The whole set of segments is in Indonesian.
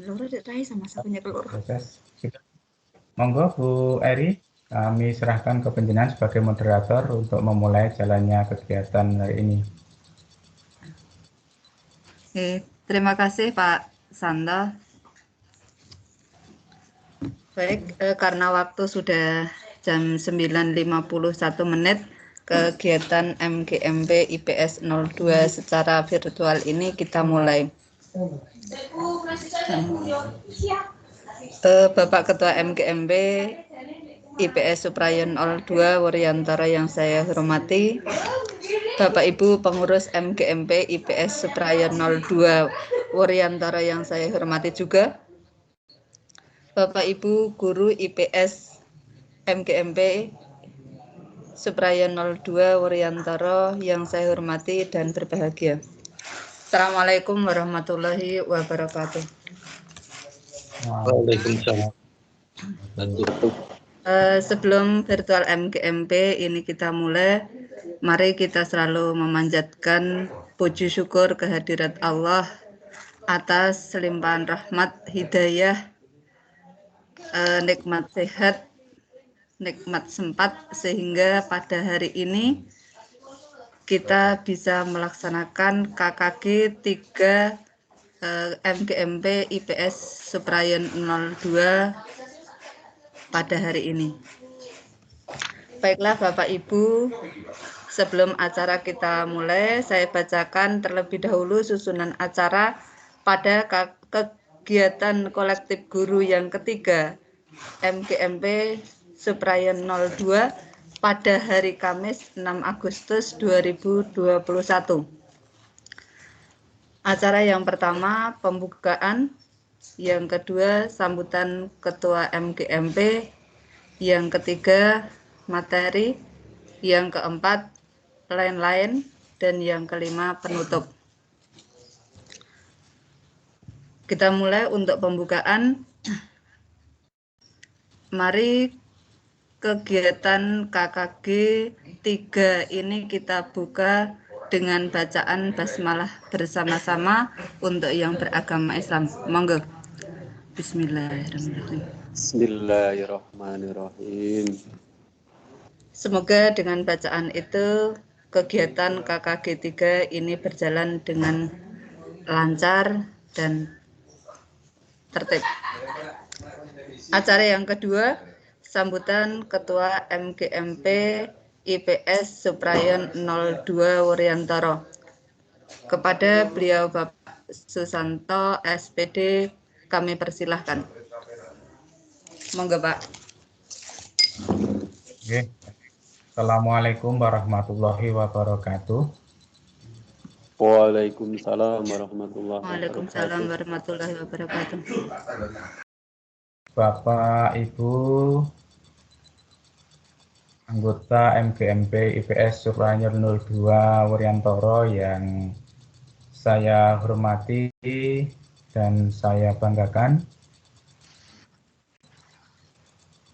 Loro rai sama sakunya keloro. Proses. Monggo Bu Eri, kami serahkan ke panjenengan sebagai moderator untuk memulai jalannya kegiatan hari ini. Oke, terima kasih Pak Santa. Baik, karena waktu sudah jam 9.51, kegiatan MGMP IPS 02 secara virtual ini kita mulai. Bapak Ketua MGMP IPS Suprayon 02 Wuryantara yang saya hormati, Bapak Ibu pengurus MGMP IPS Suprayon 02 Wuryantara yang saya hormati juga, Bapak Ibu guru IPS MGMP Suprayon 02 Wuryantara yang saya hormati dan berbahagia. Assalamualaikum warahmatullahi wabarakatuh. Waalaikumsalam. Sebelum virtual MGMP ini kita mulai, mari kita selalu memanjatkan puji syukur kehadirat Allah atas limpahan rahmat, hidayah, nikmat sehat, nikmat sempat, sehingga pada hari ini kita bisa melaksanakan KKG 3 MGMP IPS Suprayon 02 pada hari ini. Baiklah Bapak Ibu, sebelum acara kita mulai, saya bacakan terlebih dahulu susunan acara pada kegiatan kolektif guru yang ketiga MGMP Suprayon 02 pada hari Kamis 6 Agustus 2021. Acara yang pertama pembukaan, yang kedua sambutan Ketua MGMP, yang ketiga materi, yang keempat lain-lain, dan yang kelima penutup. Kita mulai untuk pembukaan. Mari kegiatan KKG 3 ini kita buka dengan bacaan basmalah bersama-sama untuk yang beragama Islam. Monggo. Bismillahirrahmanirrahim. Bismillahirrahmanirrahim. Semoga dengan bacaan itu kegiatan KKG 3 ini berjalan dengan lancar dan tertib. Acara yang kedua, sambutan Ketua MGMP IPS Suprayon 02 Wuryantara. Kepada beliau Bapak Susanto SPD kami persilahkan. Monggo Pak. Oke. Assalamualaikum warahmatullahi wabarakatuh. Waalaikumsalam warahmatullahi wabarakatuh. Waalaikumsalam warahmatullahi wabarakatuh. Bapak Ibu anggota MGMP IPS Suprayon 02 Wuryantara yang saya hormati dan saya banggakan,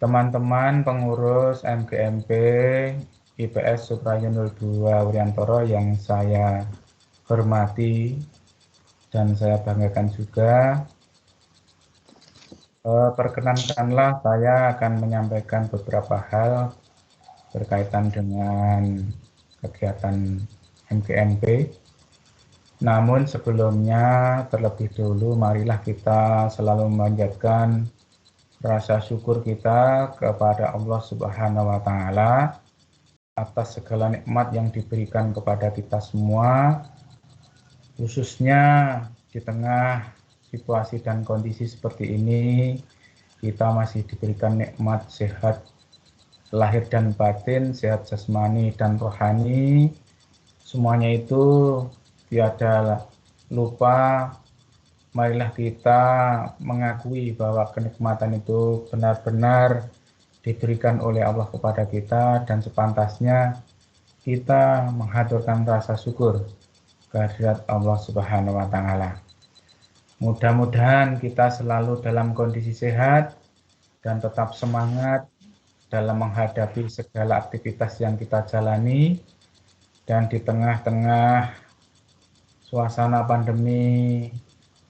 teman-teman pengurus MGMP IPS Suprayon 02 Wuryantara yang saya hormati dan saya banggakan juga, perkenankanlah saya akan menyampaikan beberapa hal berkaitan dengan kegiatan MGMP. Namun sebelumnya terlebih dahulu marilah kita selalu memanjatkan rasa syukur kita kepada Allah Subhanahu wa Ta'ala atas segala nikmat yang diberikan kepada kita semua, khususnya di tengah situasi dan kondisi seperti ini. Kita masih diberikan nikmat sehat lahir dan batin, sehat jasmani dan rohani. Semuanya itu tiada lupa, marilah kita mengakui bahwa kenikmatan itu benar-benar diberikan oleh Allah kepada kita, dan sepantasnya kita menghaturkan rasa syukur kehadirat Allah Subhanahu wa Ta'ala. Mudah-mudahan kita selalu dalam kondisi sehat dan tetap semangat dalam menghadapi segala aktivitas yang kita jalani, dan di tengah-tengah suasana pandemi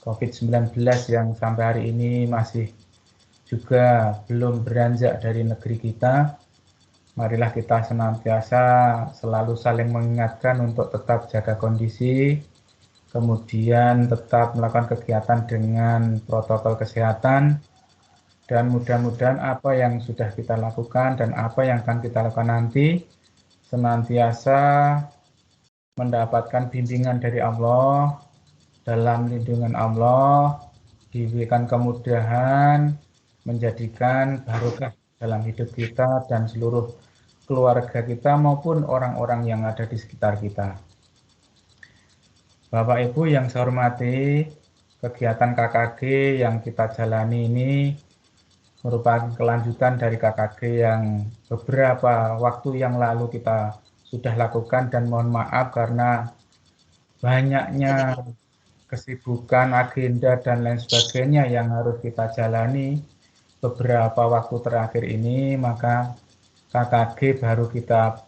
COVID-19 yang sampai hari ini masih juga belum beranjak dari negeri kita. Marilah kita senantiasa selalu saling mengingatkan untuk tetap jaga kondisi, kemudian tetap melakukan kegiatan dengan protokol kesehatan, dan mudah-mudahan apa yang sudah kita lakukan dan apa yang akan kita lakukan nanti senantiasa mendapatkan bimbingan dari Allah, dalam lindungan Allah, diberikan kemudahan, menjadikan barokah dalam hidup kita dan seluruh keluarga kita maupun orang-orang yang ada di sekitar kita. Bapak Ibu yang saya hormati, kegiatan KKG yang kita jalani ini merupakan kelanjutan dari KKG yang beberapa waktu yang lalu kita sudah lakukan, dan mohon maaf karena banyaknya kesibukan, agenda, dan lain sebagainya yang harus kita jalani beberapa waktu terakhir ini, maka KKG baru kita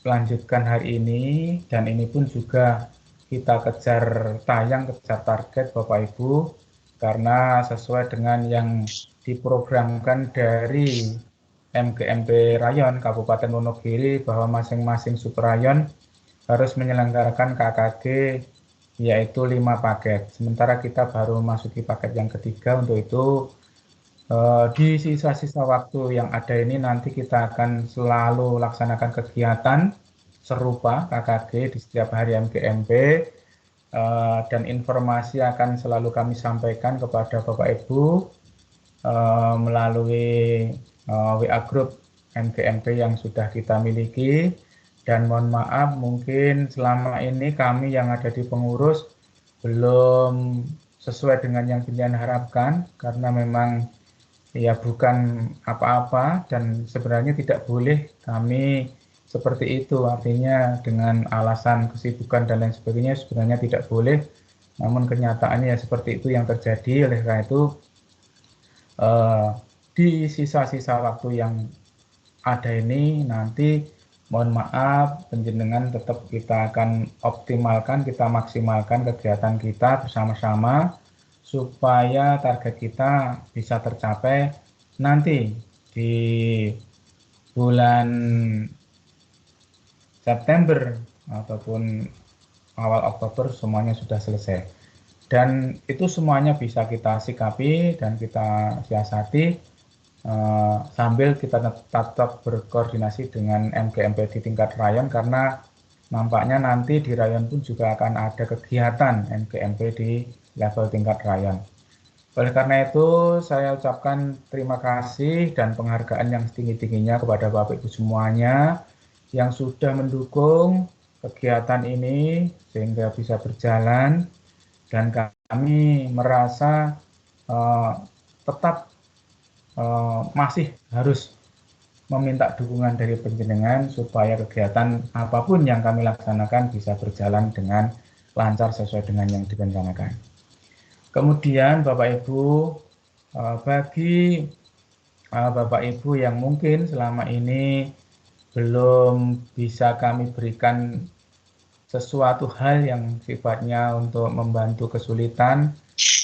lanjutkan hari ini, dan ini pun juga kita kejar tayang, kejar target Bapak Ibu, karena sesuai dengan yang diprogramkan dari MGMP Rayon Kabupaten Wonogiri bahwa masing-masing subrayon harus menyelenggarakan KKG yaitu 5 paket. Sementara kita baru memasuki paket yang ketiga. Untuk itu di sisa-sisa waktu yang ada ini nanti kita akan selalu laksanakan kegiatan serupa KKG di setiap hari MGMP, dan informasi akan selalu kami sampaikan kepada Bapak Ibu melalui WA Group MGMP yang sudah kita miliki. Dan mohon maaf mungkin selama ini kami yang ada di pengurus belum sesuai dengan yang pimpinan harapkan, karena memang ya bukan apa-apa, dan sebenarnya tidak boleh kami seperti itu, artinya dengan alasan kesibukan dan lain sebagainya sebenarnya tidak boleh, namun kenyataannya ya seperti itu yang terjadi. Oleh karena itu di sisa-sisa waktu yang ada ini nanti mohon maaf penjenengan tetap kita akan optimalkan, kita maksimalkan kegiatan kita bersama-sama supaya target kita bisa tercapai nanti di bulan September ataupun awal Oktober semuanya sudah selesai. Dan itu semuanya bisa kita sikapi dan kita siasati sambil kita tetap berkoordinasi dengan MGMP di tingkat rayon, karena nampaknya nanti di rayon pun juga akan ada kegiatan MGMP di level tingkat rayon. Oleh karena itu saya ucapkan terima kasih dan penghargaan yang setinggi-tingginya kepada Bapak Ibu semuanya yang sudah mendukung kegiatan ini sehingga bisa berjalan, dan kami merasa tetap masih harus meminta dukungan dari panjenengan supaya kegiatan apapun yang kami laksanakan bisa berjalan dengan lancar sesuai dengan yang direncanakan. Kemudian Bapak Ibu, bagi Bapak Ibu yang mungkin selama ini belum bisa kami berikan sesuatu hal yang sifatnya untuk membantu kesulitan,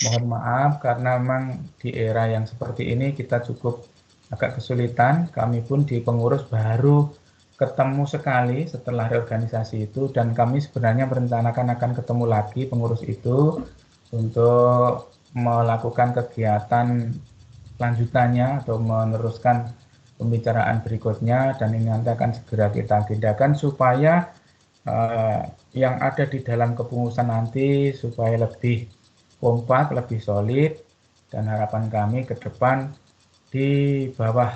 mohon maaf karena memang di era yang seperti ini kita cukup agak kesulitan. Kami pun di pengurus baru ketemu sekali setelah reorganisasi itu, dan kami sebenarnya merencanakan akan ketemu lagi pengurus itu untuk melakukan kegiatan lanjutannya atau meneruskan pembicaraan berikutnya, dan ini nanti akan segera kita agendakan supaya yang ada di dalam kepengurusan nanti supaya lebih kompak, lebih solid, dan harapan kami ke depan di bawah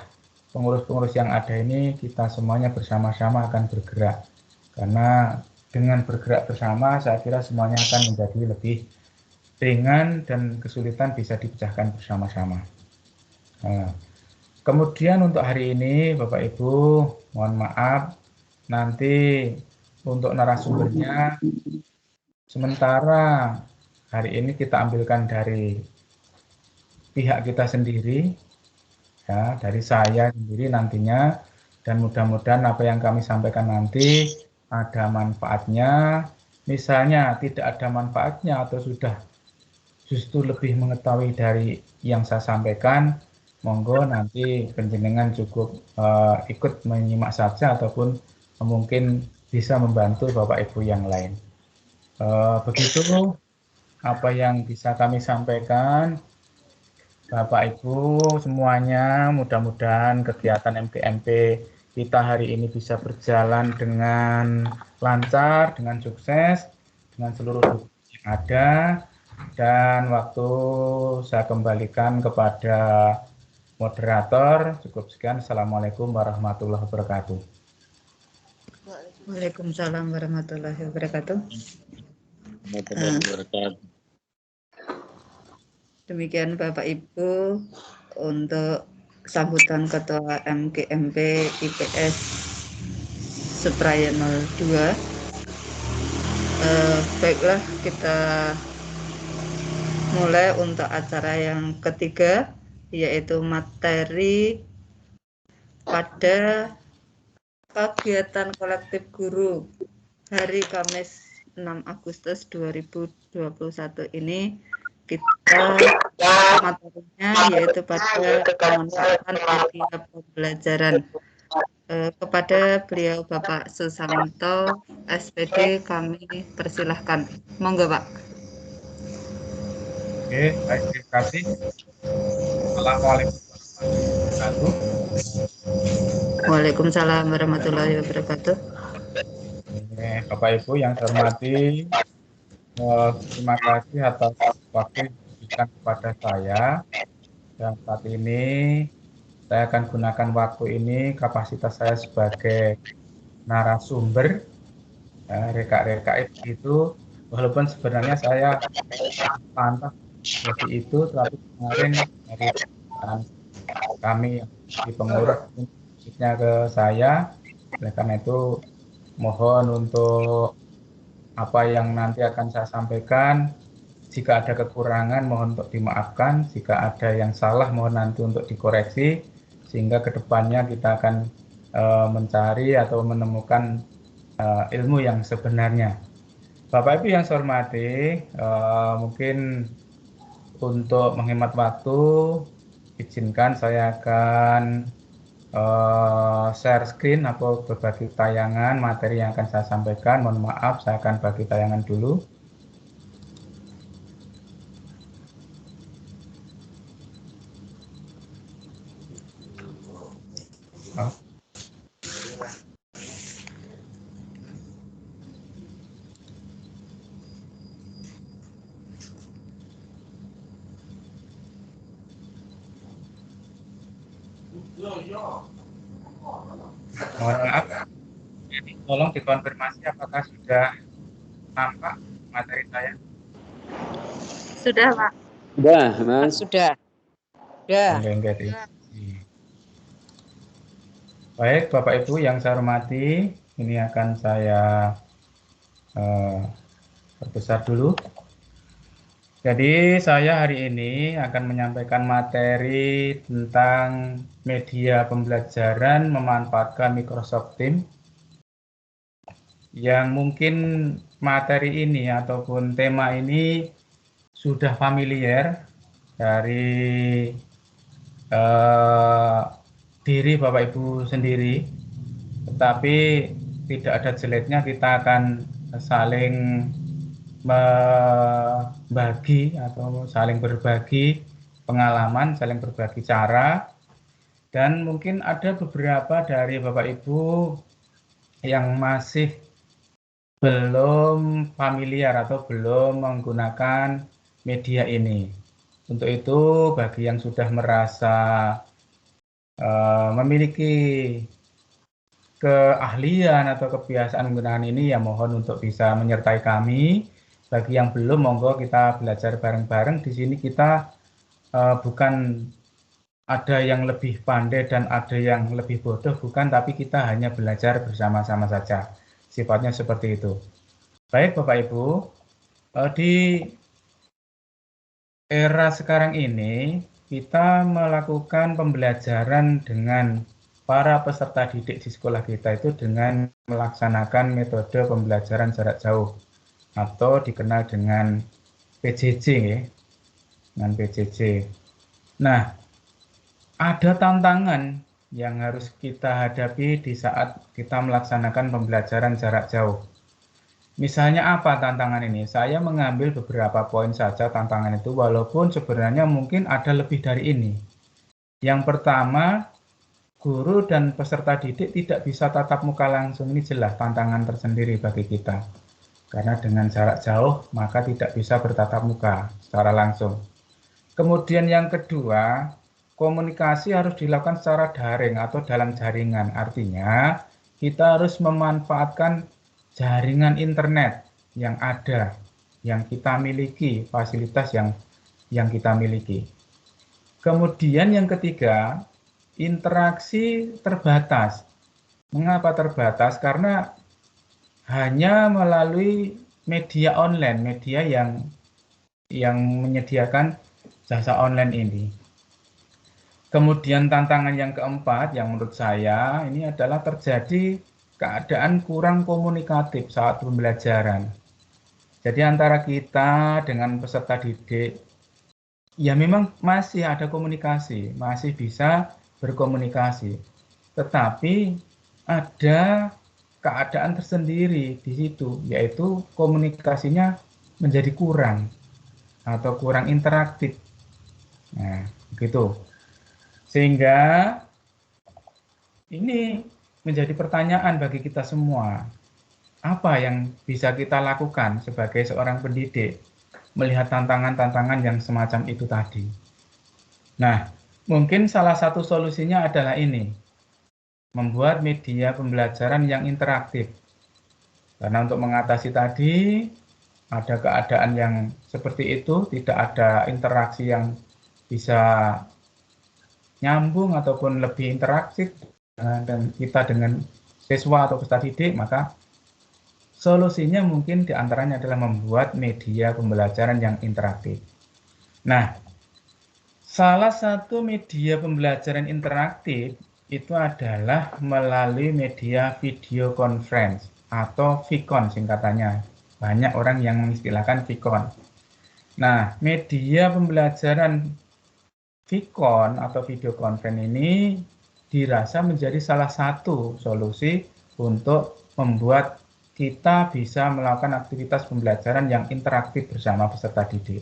pengurus-pengurus yang ada ini kita semuanya bersama-sama akan bergerak, karena dengan bergerak bersama saya kira semuanya akan menjadi lebih ringan dan kesulitan bisa dipecahkan bersama-sama. Kemudian untuk hari ini Bapak Ibu mohon maaf nanti untuk narasumbernya sementara hari ini kita ambilkan dari pihak kita sendiri, ya, dari saya sendiri nantinya, dan mudah-mudahan apa yang kami sampaikan nanti ada manfaatnya. Misalnya tidak ada manfaatnya atau sudah justru lebih mengetahui dari yang saya sampaikan, monggo nanti panjenengan cukup ikut menyimak saja ataupun mungkin bisa membantu Bapak Ibu yang lain. Begitu apa yang bisa kami sampaikan. Bapak Ibu semuanya, mudah-mudahan kegiatan MGMP kita hari ini bisa berjalan dengan lancar, dengan sukses, dengan seluruh dukungan yang ada. Dan waktu saya kembalikan kepada moderator. Cukup sekian. Assalamualaikum warahmatullahi wabarakatuh. Waalaikumsalam warahmatullahi wabarakatuh. Demikian Bapak Ibu untuk sambutan Ketua MGMP IPS Supraya 02. Baiklah, kita mulai untuk acara yang ketiga, yaitu materi pada kegiatan kolektif guru hari Kamis 6 Agustus 2021 ini. Kita materinya yaitu pada pemanfaatan media pembelajaran. Kepada beliau Bapak Susanto SPD kami persilahkan. Monggo Pak. Oke, baik, terima kasih. Assalamualaikum warahmatullahi wabarakatuh. Waalaikumsalam warahmatullahi wabarakatuh. Oke, Bapak Ibu yang saya hormati, terima kasih atas waktu yang diberikan kepada saya. Dan saat ini saya akan gunakan waktu ini kapasitas saya sebagai narasumber, reka-reka itu, walaupun sebenarnya saya pantas seperti itu, tapi kemarin dari kami di pengurus khususnya ke saya, oleh karena itu mohon untuk apa yang nanti akan saya sampaikan, jika ada kekurangan mohon untuk dimaafkan, jika ada yang salah mohon nanti untuk dikoreksi, sehingga kedepannya kita akan mencari atau menemukan ilmu yang sebenarnya. Bapak Ibu yang saya hormati, mungkin untuk menghemat waktu, izinkan saya akan share screen atau berbagi tayangan materi yang akan saya sampaikan. Mohon maaf, saya akan bagi tayangan dulu. Mohon maaf, tolong dikonfirmasi apakah sudah nampak materi saya. Sudah Pak. Sudah, Mas. Sudah. Ya. Baik, Bapak Ibu yang saya hormati, ini akan saya perbesar dulu. Jadi saya hari ini akan menyampaikan materi tentang media pembelajaran memanfaatkan Microsoft Teams, yang mungkin materi ini ataupun tema ini sudah familiar dari diri Bapak Ibu sendiri, tetapi tidak ada jeleknya kita akan saling membagi atau saling berbagi pengalaman, saling berbagi cara, dan mungkin ada beberapa dari Bapak Ibu yang masih belum familiar atau belum menggunakan media ini. Untuk itu, bagi yang sudah merasa memiliki keahlian atau kebiasaan menggunakan ini, ya mohon untuk bisa menyertai kami. Bagi yang belum, monggo kita belajar bareng-bareng. Di sini kita bukan ada yang lebih pandai dan ada yang lebih bodoh, bukan, tapi kita hanya belajar bersama-sama saja. Sifatnya seperti itu. Baik Bapak Ibu, di era sekarang ini kita melakukan pembelajaran dengan para peserta didik di sekolah kita itu dengan melaksanakan metode pembelajaran jarak jauh atau dikenal dengan PJJ. dengan PJJ. Nah, ada tantangan yang harus kita hadapi di saat kita melaksanakan pembelajaran jarak jauh. Misalnya apa tantangan ini? Saya mengambil beberapa poin saja tantangan itu, walaupun sebenarnya mungkin ada lebih dari ini. Yang pertama, guru dan peserta didik tidak bisa tatap muka langsung. Ini jelas tantangan tersendiri bagi kita. Karena dengan jarak jauh, maka tidak bisa bertatap muka secara langsung. Kemudian yang kedua, komunikasi harus dilakukan secara daring atau dalam jaringan. Artinya, kita harus memanfaatkan jaringan internet yang ada, yang kita miliki, fasilitas yang kita miliki. Kemudian yang ketiga, interaksi terbatas. Mengapa terbatas? Karena hanya melalui media online, media yang menyediakan jasa online ini. Kemudian tantangan yang keempat yang menurut saya ini adalah terjadi keadaan kurang komunikatif saat pembelajaran. Jadi antara kita dengan peserta didik, ya memang masih ada komunikasi, masih bisa berkomunikasi. Tetapi ada keadaan tersendiri di situ, yaitu komunikasinya menjadi kurang atau kurang interaktif. Nah, begitu. Sehingga ini menjadi pertanyaan bagi kita semua. Apa yang bisa kita lakukan sebagai seorang pendidik melihat tantangan-tantangan yang semacam itu tadi? Nah, mungkin salah satu solusinya adalah ini. Membuat media pembelajaran yang interaktif. Karena untuk mengatasi tadi, ada keadaan yang seperti itu, tidak ada interaksi yang bisa nyambung ataupun lebih interaktif dan kita dengan siswa atau peserta didik, maka solusinya mungkin diantaranya adalah membuat media pembelajaran yang interaktif. Nah, salah satu media pembelajaran interaktif itu adalah melalui media video conference atau VCon singkatannya. Banyak orang yang mengistilahkan VCon. Nah, media pembelajaran VCon atau video conference ini dirasa menjadi salah satu solusi untuk membuat kita bisa melakukan aktivitas pembelajaran yang interaktif bersama peserta didik.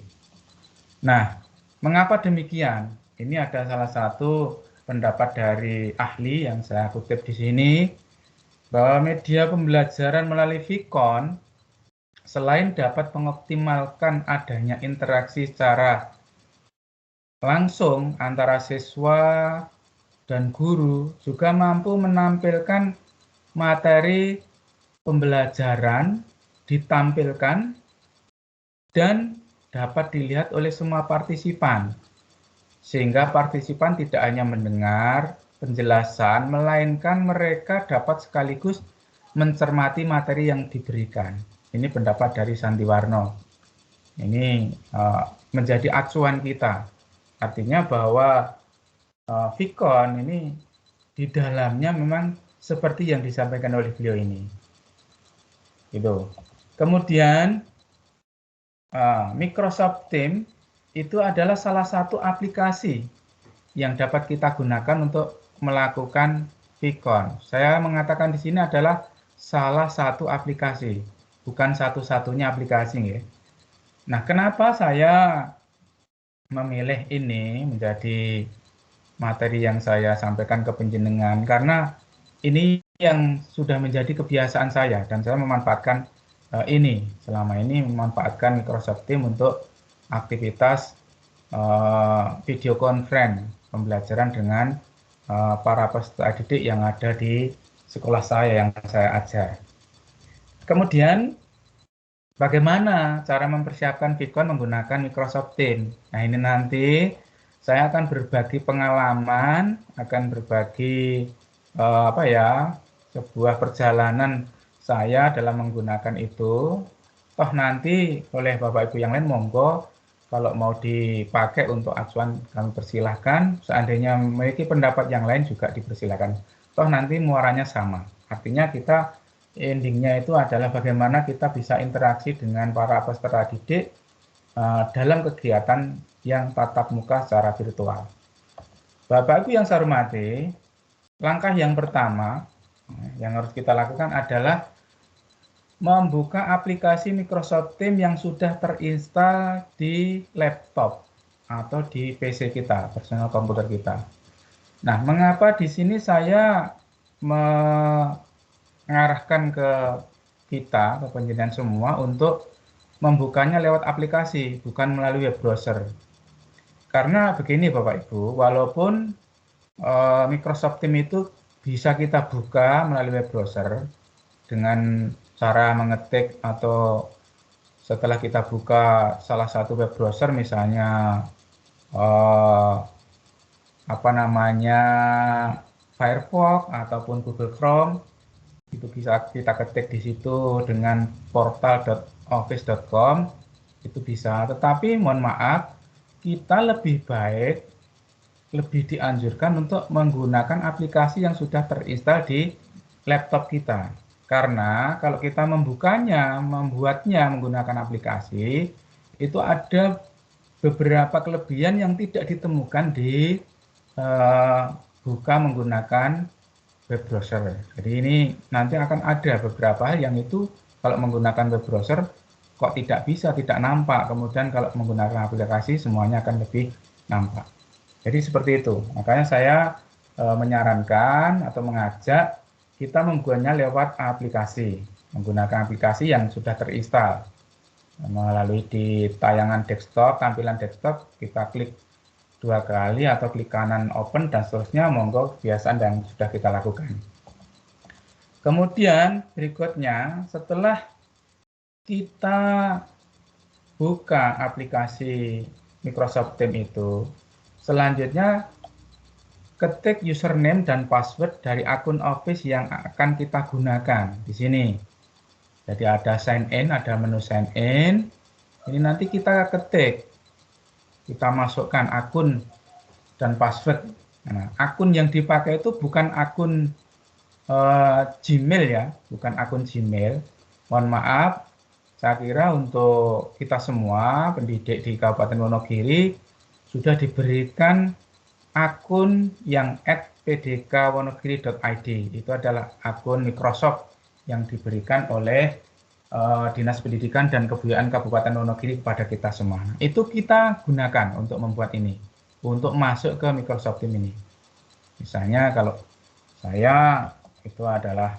Nah, mengapa demikian? Ini ada salah satu pendapat dari ahli yang saya kutip di sini, bahwa media pembelajaran melalui VCon selain dapat mengoptimalkan adanya interaksi secara langsung antara siswa dan guru, juga mampu menampilkan materi pembelajaran ditampilkan dan dapat dilihat oleh semua partisipan. Sehingga partisipan tidak hanya mendengar penjelasan, melainkan mereka dapat sekaligus mencermati materi yang diberikan. Ini pendapat dari Sandiwarno. Ini menjadi acuan kita. Artinya bahwa VCon ini di dalamnya memang seperti yang disampaikan oleh beliau ini. Gitu. Kemudian Microsoft Teams itu adalah salah satu aplikasi yang dapat kita gunakan untuk melakukan VCon. Saya mengatakan di sini adalah salah satu aplikasi, bukan satu-satunya aplikasi ya. Nah, kenapa saya memilih ini menjadi materi yang saya sampaikan ke panjenengan? Karena ini yang sudah menjadi kebiasaan saya dan saya memanfaatkan ini selama ini memanfaatkan Microsoft Teams untuk aktivitas video conference pembelajaran dengan para peserta didik yang ada di sekolah saya yang saya ajar. Kemudian bagaimana cara mempersiapkan VCon menggunakan Microsoft Teams? Nah, ini nanti saya akan berbagi pengalaman, akan berbagi sebuah perjalanan saya dalam menggunakan itu. Toh nanti oleh Bapak Ibu yang lain monggo kalau mau dipakai untuk acuan kami persilahkan. Seandainya memiliki pendapat yang lain juga dipersilahkan. Toh nanti muaranya sama. Artinya kita endingnya itu adalah bagaimana kita bisa interaksi dengan para peserta didik dalam kegiatan yang tatap muka secara virtual. Bapak Ibu yang saya hormati, langkah yang pertama yang harus kita lakukan adalah membuka aplikasi Microsoft Teams yang sudah terinstal di laptop atau di PC kita, personal komputer kita. Nah, mengapa di sini saya mengarahkan ke kita, ke penjenengan semua untuk membukanya lewat aplikasi, bukan melalui web browser. Karena begini Bapak Ibu, walaupun Microsoft Teams itu bisa kita buka melalui web browser dengan cara mengetik atau setelah kita buka salah satu web browser misalnya Firefox ataupun Google Chrome, itu bisa kita ketik di situ dengan portal.office.com, itu bisa. Tetapi mohon maaf, kita lebih dianjurkan untuk menggunakan aplikasi yang sudah terinstal di laptop kita. Karena kalau kita membuatnya menggunakan aplikasi, itu ada beberapa kelebihan yang tidak ditemukan di buka menggunakan web browser. Jadi ini nanti akan ada beberapa hal yang itu kalau menggunakan web browser kok tidak nampak. Kemudian kalau menggunakan aplikasi semuanya akan lebih nampak. Jadi seperti itu. Makanya saya menyarankan atau mengajak kita membuatnya lewat aplikasi, menggunakan aplikasi yang sudah terinstal. Melalui di tayangan desktop, tampilan desktop, kita klik 2 kali atau klik kanan open dan seterusnya, monggo kebiasaan yang sudah kita lakukan. Kemudian berikutnya, setelah kita buka aplikasi Microsoft Teams itu, selanjutnya ketik username dan password dari akun Office yang akan kita gunakan di sini. Jadi ada sign in, ada menu sign in. Ini nanti kita ketik, kita masukkan akun dan password. Nah, akun yang dipakai itu bukan akun Gmail ya, bukan akun Gmail. Mohon maaf, saya kira untuk kita semua pendidik di Kabupaten Wonogiri sudah diberikan akun yang @pdkwonogiri.id. Itu adalah akun Microsoft yang diberikan oleh Dinas Pendidikan dan Kebudayaan Kabupaten Wonogiri kepada kita semua. Itu kita gunakan untuk membuat ini, untuk masuk ke Microsoft Teams ini. Misalnya kalau saya itu adalah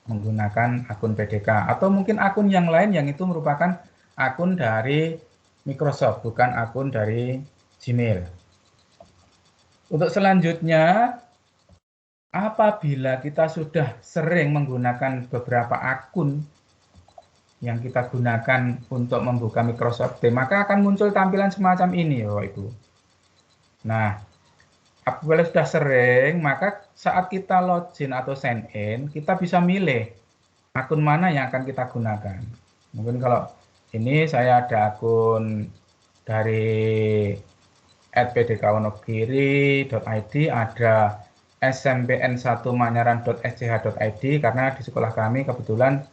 menggunakan akun PDK atau mungkin akun yang lain yang itu merupakan akun dari Microsoft, bukan akun dari Gmail. Untuk selanjutnya, apabila kita sudah sering menggunakan beberapa akun yang kita gunakan untuk membuka Microsoft Teams, maka akan muncul tampilan semacam ini, Bapak Ibu. Nah, apabila sudah sering, maka saat kita login atau sign in, kita bisa milih akun mana yang akan kita gunakan. Mungkin kalau ini saya ada akun dari @pdkwonogiri.id, ada smpn1manyaran.sch.id, karena di sekolah kami kebetulan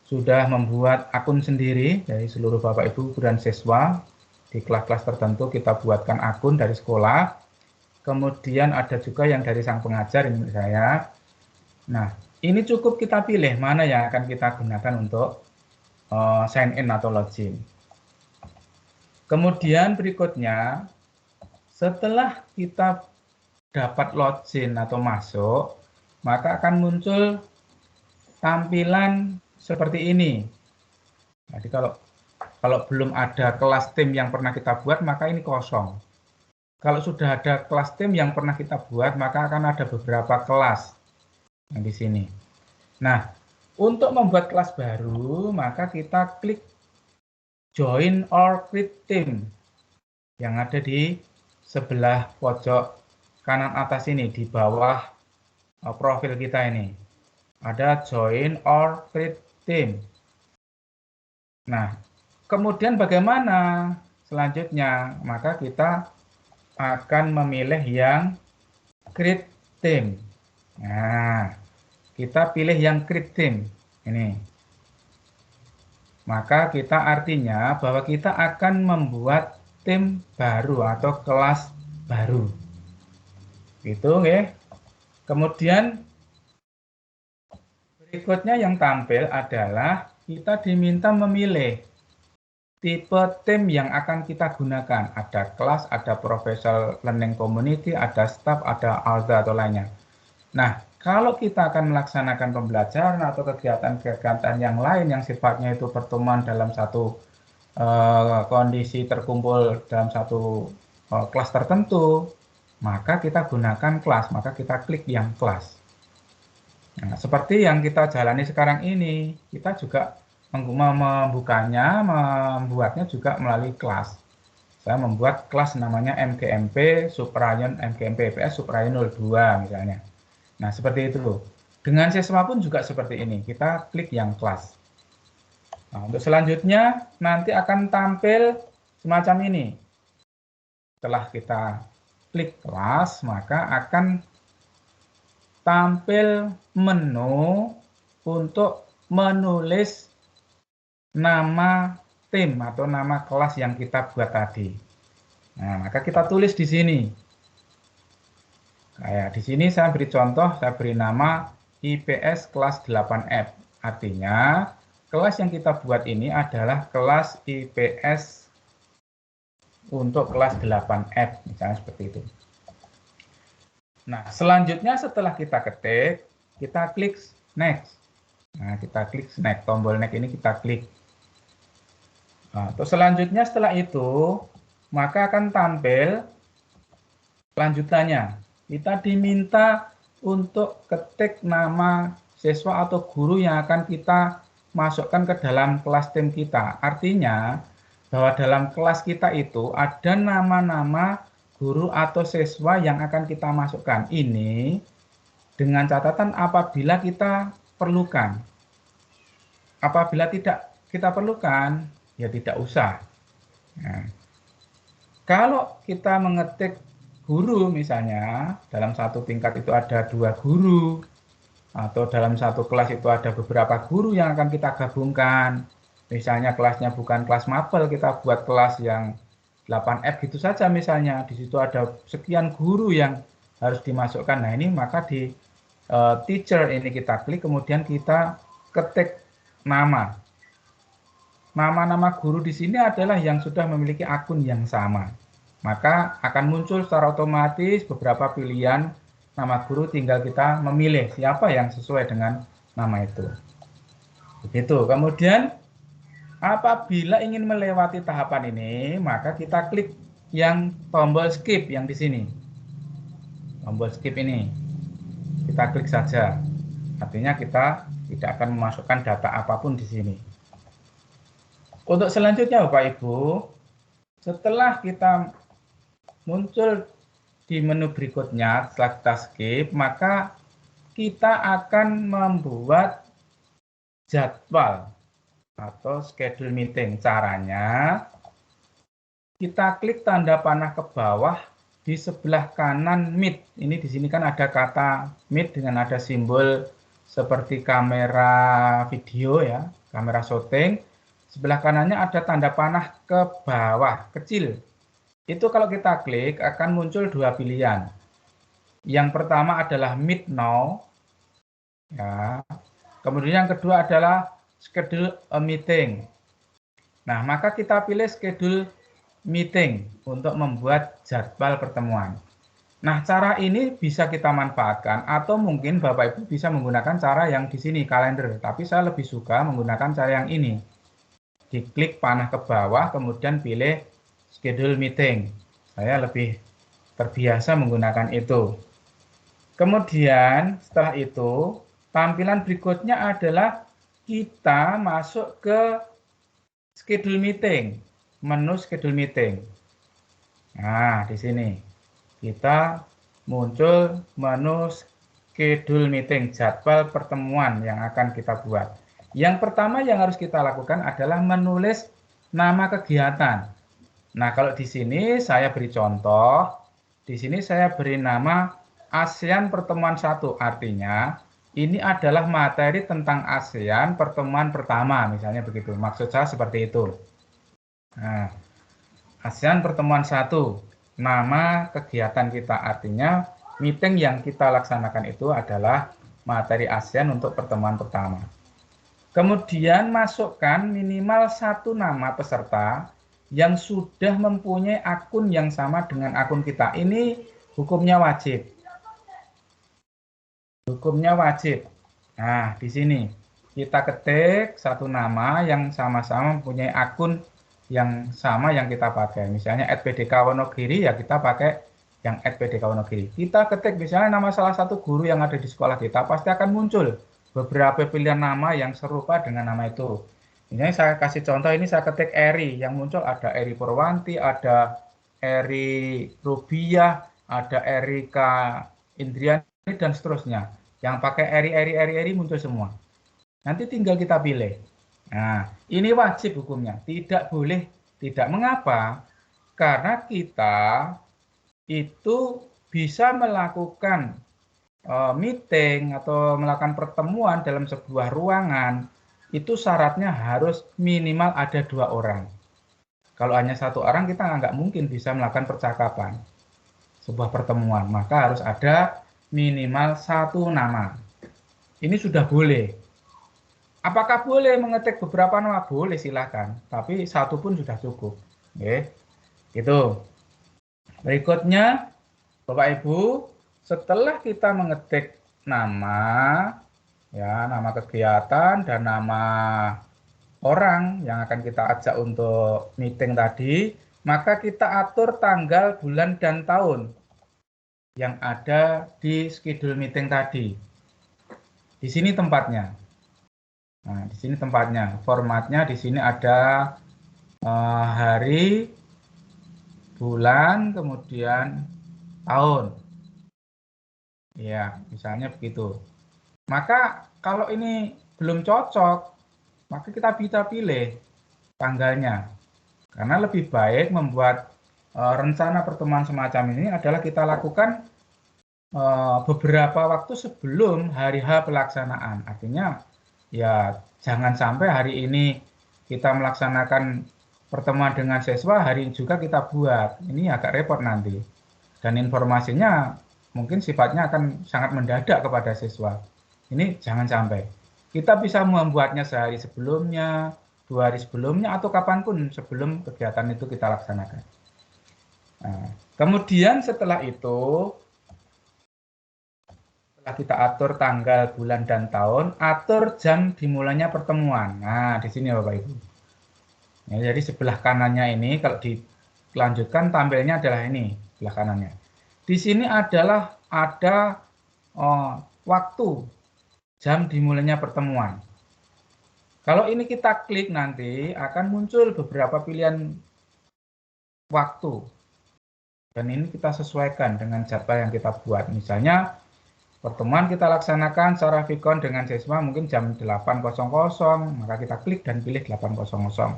sudah membuat akun sendiri dari seluruh Bapak Ibu guru dan siswa. Di kelas-kelas tertentu kita buatkan akun dari sekolah. Kemudian ada juga yang dari sang pengajar ini saya. Nah, ini cukup kita pilih mana yang akan kita gunakan untuk sign in atau login. Kemudian berikutnya, setelah kita dapat login atau masuk, maka akan muncul tampilan seperti ini. Jadi kalau belum ada kelas tim yang pernah kita buat, maka ini kosong. Kalau sudah ada kelas tim yang pernah kita buat, maka akan ada beberapa kelas yang di sini. Nah, untuk membuat kelas baru, maka kita klik Join or Create Team yang ada di sebelah pojok kanan atas ini, di bawah profil kita ini. Ada Join or Create Team. Nah, kemudian bagaimana selanjutnya? Maka kita akan memilih yang Create Team. Nah, kita pilih yang Create Team ini. maka kita artinya bahwa kita akan membuat tim baru atau kelas baru. Gitu ya. Kemudian berikutnya yang tampil adalah kita diminta memilih tipe tim yang akan kita gunakan. Ada kelas, ada professional learning community, ada staff, ada ALDA atau lainnya. Nah, kalau kita akan melaksanakan pembelajaran atau kegiatan-kegiatan yang lain yang sifatnya itu pertemuan dalam satu kondisi terkumpul dalam satu kelas tertentu, maka kita gunakan kelas, maka kita klik yang kelas. Nah, seperti yang kita jalani sekarang ini, kita juga membuatnya juga melalui kelas. Saya membuat kelas namanya MGMP Suprayon MGMP PS Suprayon 02 misalnya. Nah, seperti itu. Dengan siswa pun juga seperti ini. Kita klik yang kelas. Nah, untuk selanjutnya nanti akan tampil semacam ini. Setelah kita klik kelas, maka akan tampil menu untuk menulis nama tim atau nama kelas yang kita buat tadi. Nah, maka kita tulis di sini. Kayak di sini saya beri contoh, saya beri nama IPS kelas 8F. Artinya, kelas yang kita buat ini adalah kelas IPS untuk kelas 8F, misalnya seperti itu. Nah, selanjutnya setelah kita ketik, kita klik next. Nah, kita klik next, tombol next ini kita klik. Nah, terus selanjutnya setelah itu, maka akan tampil lanjutannya. Kita diminta untuk ketik nama siswa atau guru yang akan kita masukkan ke dalam kelas tim kita. Artinya, bahwa dalam kelas kita itu ada nama-nama guru atau siswa yang akan kita masukkan. Ini dengan catatan apabila kita perlukan. Apabila tidak kita perlukan, ya tidak usah. Nah, kalau kita mengetik guru misalnya, dalam satu tingkat itu ada 2 guru, atau dalam satu kelas itu ada beberapa guru yang akan kita gabungkan. Misalnya kelasnya bukan kelas mapel, kita buat kelas yang 8F gitu saja misalnya. Di situ ada sekian guru yang harus dimasukkan. Nah, ini maka di teacher ini kita klik, kemudian kita ketik nama. Nama-nama guru di sini adalah yang sudah memiliki akun yang sama. Maka akan muncul secara otomatis beberapa pilihan nama guru, tinggal kita memilih siapa yang sesuai dengan nama itu. Begitu. Kemudian apabila ingin melewati tahapan ini, maka kita klik yang tombol skip yang di sini. Tombol skip ini. Kita klik saja. Artinya kita tidak akan memasukkan data apapun di sini. Untuk selanjutnya Bapak Ibu, setelah kita muncul di menu berikutnya, setelah kita skip, maka kita akan membuat jadwal atau schedule meeting. Caranya, kita klik tanda panah ke bawah di sebelah kanan Meet. Ini di sini kan ada kata Meet dengan ada simbol seperti kamera video ya, kamera syuting. Sebelah kanannya ada tanda panah ke bawah, kecil. Itu kalau kita klik akan muncul 2 pilihan. Yang pertama adalah Meet Now. Ya. Kemudian yang kedua adalah Schedule a Meeting. Nah, maka kita pilih Schedule Meeting untuk membuat jadwal pertemuan. Nah, cara ini bisa kita manfaatkan atau mungkin Bapak Ibu bisa menggunakan cara yang di sini, kalender. Tapi saya lebih suka menggunakan cara yang ini. Diklik panah ke bawah, kemudian pilih Schedule Meeting. Saya lebih terbiasa menggunakan itu. Kemudian setelah itu, tampilan berikutnya adalah kita masuk ke Schedule Meeting, menu Schedule Meeting. Nah, di sini kita muncul menu Schedule Meeting, jadwal pertemuan yang akan kita buat. Yang pertama yang harus kita lakukan adalah menulis nama kegiatan. Nah, kalau di sini saya beri contoh, di sini saya beri nama ASEAN Pertemuan 1, artinya ini adalah materi tentang ASEAN pertemuan pertama, misalnya begitu. Maksud saya seperti itu. Nah, ASEAN pertemuan 1, nama kegiatan kita, artinya meeting yang kita laksanakan itu adalah materi ASEAN untuk pertemuan pertama. Kemudian masukkan minimal 1 nama peserta yang sudah mempunyai akun yang sama dengan akun kita. Ini hukumnya wajib. Hukumnya wajib. Nah, di sini kita ketik 1 nama yang sama-sama mempunyai akun yang sama yang kita pakai. Misalnya @pdkwonogiri, ya kita pakai yang @pdkwonogiri. Kita ketik misalnya nama salah satu guru yang ada di sekolah kita, pasti akan muncul beberapa pilihan nama yang serupa dengan nama itu. Misalnya saya kasih contoh, ini saya ketik Eri, yang muncul ada Eri Purwanti, ada Eri Rubiah, ada Erika Indriani, dan seterusnya. Yang pakai Eri muncul semua. Nanti tinggal kita pilih. Nah, ini wajib hukumnya. Tidak boleh tidak. Mengapa? Karena kita itu bisa melakukan meeting atau melakukan pertemuan dalam sebuah ruangan, itu syaratnya harus minimal ada 2 orang. Kalau hanya 1 orang, kita nggak mungkin bisa melakukan percakapan sebuah pertemuan. Maka harus ada minimal 1 nama. Ini sudah boleh. Apakah boleh mengetik beberapa nama? Boleh, silakan. Tapi 1 pun sudah cukup. Oke. Itu. Berikutnya, Bapak Ibu, setelah kita mengetik nama, ya, nama kegiatan dan nama orang yang akan kita ajak untuk meeting tadi, maka kita atur tanggal, bulan, dan tahun yang ada di schedule meeting tadi. Di sini tempatnya. Nah, di sini tempatnya. Formatnya di sini ada hari, bulan, kemudian tahun. Ya, misalnya begitu. Maka kalau ini belum cocok, maka kita bisa pilih tanggalnya. Karena lebih baik membuat rencana pertemuan semacam ini adalah kita lakukan beberapa waktu sebelum hari H pelaksanaan. Artinya ya jangan sampai hari ini kita melaksanakan pertemuan dengan siswa, hari ini juga kita buat. Ini agak repot nanti. Dan informasinya mungkin sifatnya akan sangat mendadak kepada siswa. Ini jangan sampai. Kita bisa membuatnya sehari sebelumnya, 2 hari sebelumnya, atau kapanpun sebelum kegiatan itu kita laksanakan. Nah, kemudian setelah itu, setelah kita atur tanggal, bulan, dan tahun, atur jam dimulainya pertemuan. Nah, di sini Bapak Ibu. Ya, jadi sebelah kanannya ini, kalau dilanjutkan tampilnya adalah ini, sebelah kanannya. Di sini adalah ada waktu jam dimulainya pertemuan. Kalau ini kita klik nanti akan muncul beberapa pilihan waktu. Dan ini kita sesuaikan dengan jadwal yang kita buat. Misalnya pertemuan kita laksanakan secara vikon dengan siswa mungkin jam 8.00, maka kita klik dan pilih 8.00.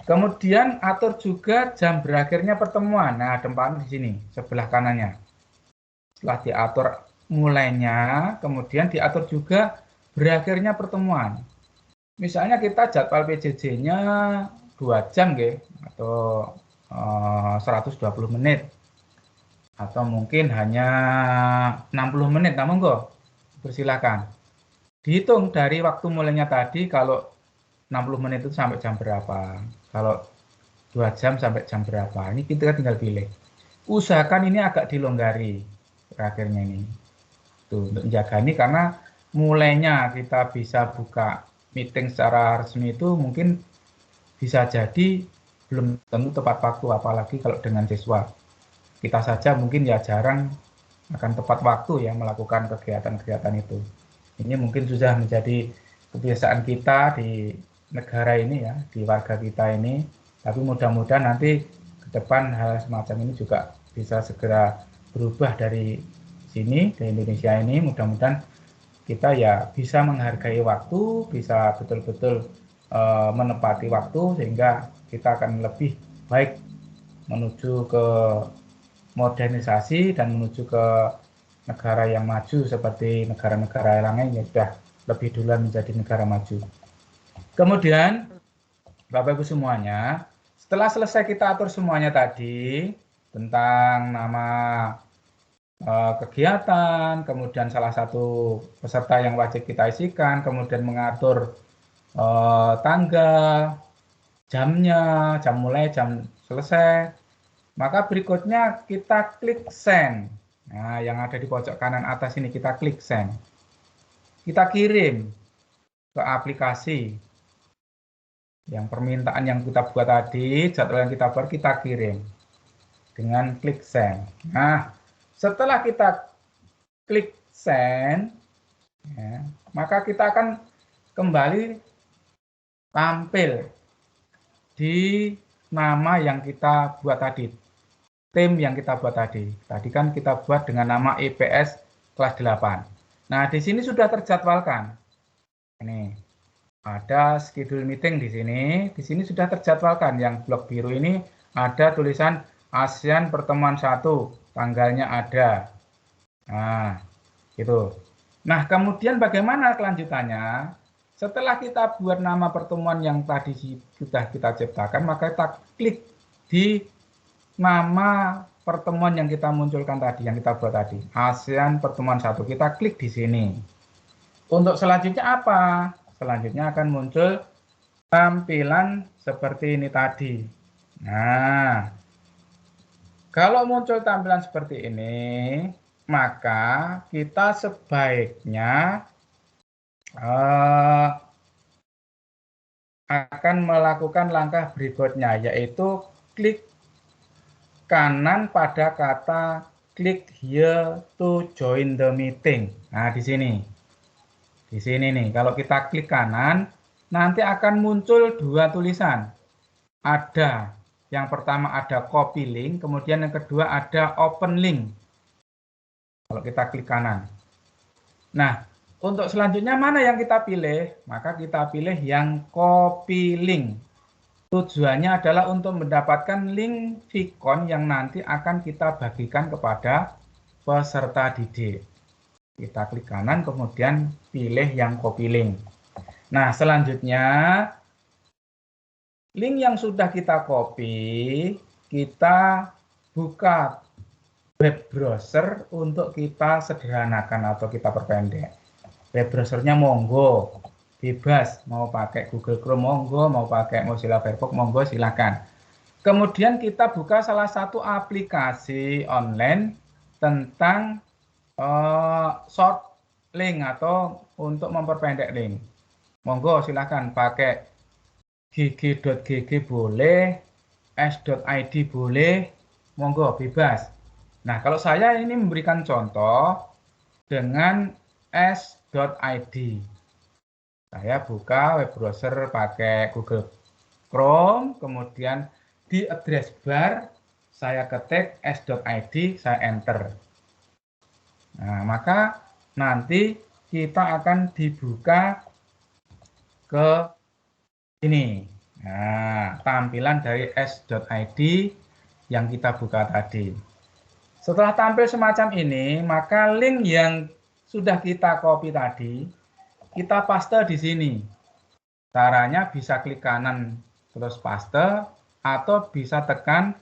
Kemudian atur juga jam berakhirnya pertemuan. Nah, tempatnya di sini, sebelah kanannya. Setelah diatur mulainya, kemudian diatur juga berakhirnya pertemuan. Misalnya kita jadwal PJJ-nya 2 jam, atau 120 menit. Atau mungkin hanya 60 menit, namun persilakan. Dihitung dari waktu mulainya tadi, kalau 60 menit itu sampai jam berapa. Kalau 2 jam sampai jam berapa. Ini kita tinggal pilih. Usahakan ini agak dilonggari berakhirnya ini. Tuh, untuk menjaga ini karena mulainya kita bisa buka meeting secara resmi itu mungkin bisa jadi belum tentu tepat waktu, apalagi kalau dengan siswa. Kita saja mungkin ya jarang akan tepat waktu ya melakukan kegiatan-kegiatan itu. Ini mungkin sudah menjadi kebiasaan kita di negara ini ya, di warga kita ini, tapi mudah-mudahan nanti ke depan hal semacam ini juga bisa segera berubah dari sini, dari Indonesia ini. Mudah-mudahan kita ya bisa menghargai waktu, bisa betul-betul menepati waktu, sehingga kita akan lebih baik menuju ke modernisasi dan menuju ke negara yang maju seperti negara-negara lain yang sudah lebih duluan menjadi negara maju. Kemudian, Bapak Ibu semuanya, setelah selesai kita atur semuanya tadi tentang nama kegiatan, kemudian salah satu peserta yang wajib kita isikan, kemudian mengatur tanggal, jamnya, jam mulai, jam selesai, maka berikutnya kita klik send. Nah, yang ada di pojok kanan atas ini kita klik send. Kita kirim ke aplikasi. Yang permintaan yang kita buat tadi, jadwal yang kita buat, kita kirim dengan klik send. Nah, setelah kita klik send, ya, maka kita akan kembali tampil di nama yang kita buat tadi, tim yang kita buat tadi. Tadi kan kita buat dengan nama IPS kelas 8. Nah, di sini sudah terjadwalkan. Ini ada schedule meeting di sini sudah terjadwalkan. Yang blok biru ini ada tulisan ASEAN pertemuan 1, tanggalnya ada. Nah, gitu. Nah, kemudian bagaimana kelanjutannya? Setelah kita buat nama pertemuan yang tadi sudah kita ciptakan, maka kita klik di nama pertemuan yang kita munculkan tadi, yang kita buat tadi, ASEAN pertemuan 1. Kita klik di sini. Untuk selanjutnya apa? Selanjutnya akan muncul tampilan seperti ini tadi. Nah, kalau muncul tampilan seperti ini, maka kita sebaiknya akan melakukan langkah berikutnya, yaitu klik kanan pada kata click here to join the meeting. Nah, di sini nih, kalau kita klik kanan, nanti akan muncul dua tulisan. Ada, yang pertama ada copy link, kemudian yang kedua ada open link. Kalau kita klik kanan. Nah, untuk selanjutnya mana yang kita pilih? Maka kita pilih yang copy link. Tujuannya adalah untuk mendapatkan link Vicon yang nanti akan kita bagikan kepada peserta didik. Kita klik kanan, kemudian pilih yang copy link. Nah, selanjutnya link yang sudah kita copy, kita buka web browser untuk kita sederhanakan atau kita perpendek. Web browsernya monggo, bebas, mau pakai Google Chrome monggo, mau pakai Mozilla Firefox monggo, silakan. Kemudian kita buka salah satu aplikasi online tentang short link atau untuk memperpendek link. Monggo silakan pakai gg.gg boleh, s.id boleh, monggo bebas. Nah, kalau saya ini memberikan contoh dengan s.id. Saya buka web browser pakai Google Chrome, kemudian di address bar saya ketik s.id, saya enter. Nah, maka nanti kita akan dibuka ke ini. Nah, tampilan dari s.id yang kita buka tadi. Setelah tampil semacam ini, maka link yang sudah kita copy tadi, kita paste di sini. Caranya bisa klik kanan terus paste, atau bisa tekan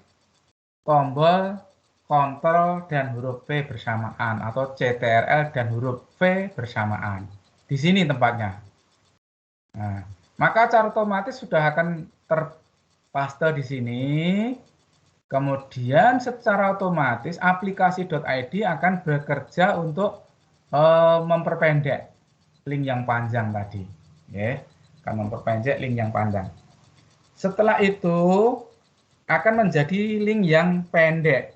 tombol Ctrl dan huruf V bersamaan, atau CTRL dan huruf V bersamaan. Di sini tempatnya. Nah, maka secara otomatis sudah akan terpaste di sini. Kemudian secara otomatis aplikasi.id akan bekerja untuk memperpendek link yang panjang tadi, ya, akan memperpendek link yang panjang. Setelah itu akan menjadi link yang pendek,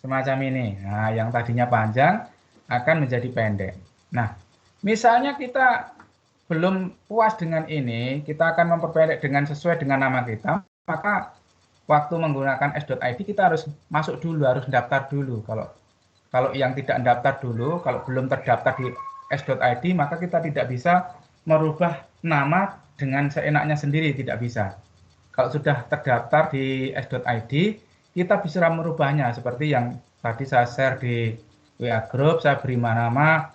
semacam ini. Nah, yang tadinya panjang akan menjadi pendek. Nah, misalnya kita belum puas dengan ini, kita akan memperpendek dengan sesuai dengan nama kita, maka waktu menggunakan s.id kita harus masuk dulu, harus daftar dulu. Kalau yang tidak daftar dulu, kalau belum terdaftar di s.id, maka kita tidak bisa merubah nama dengan seenaknya sendiri, tidak bisa. Kalau sudah terdaftar di s.id, kita bisa merubahnya seperti yang tadi saya share di WA group, saya beri nama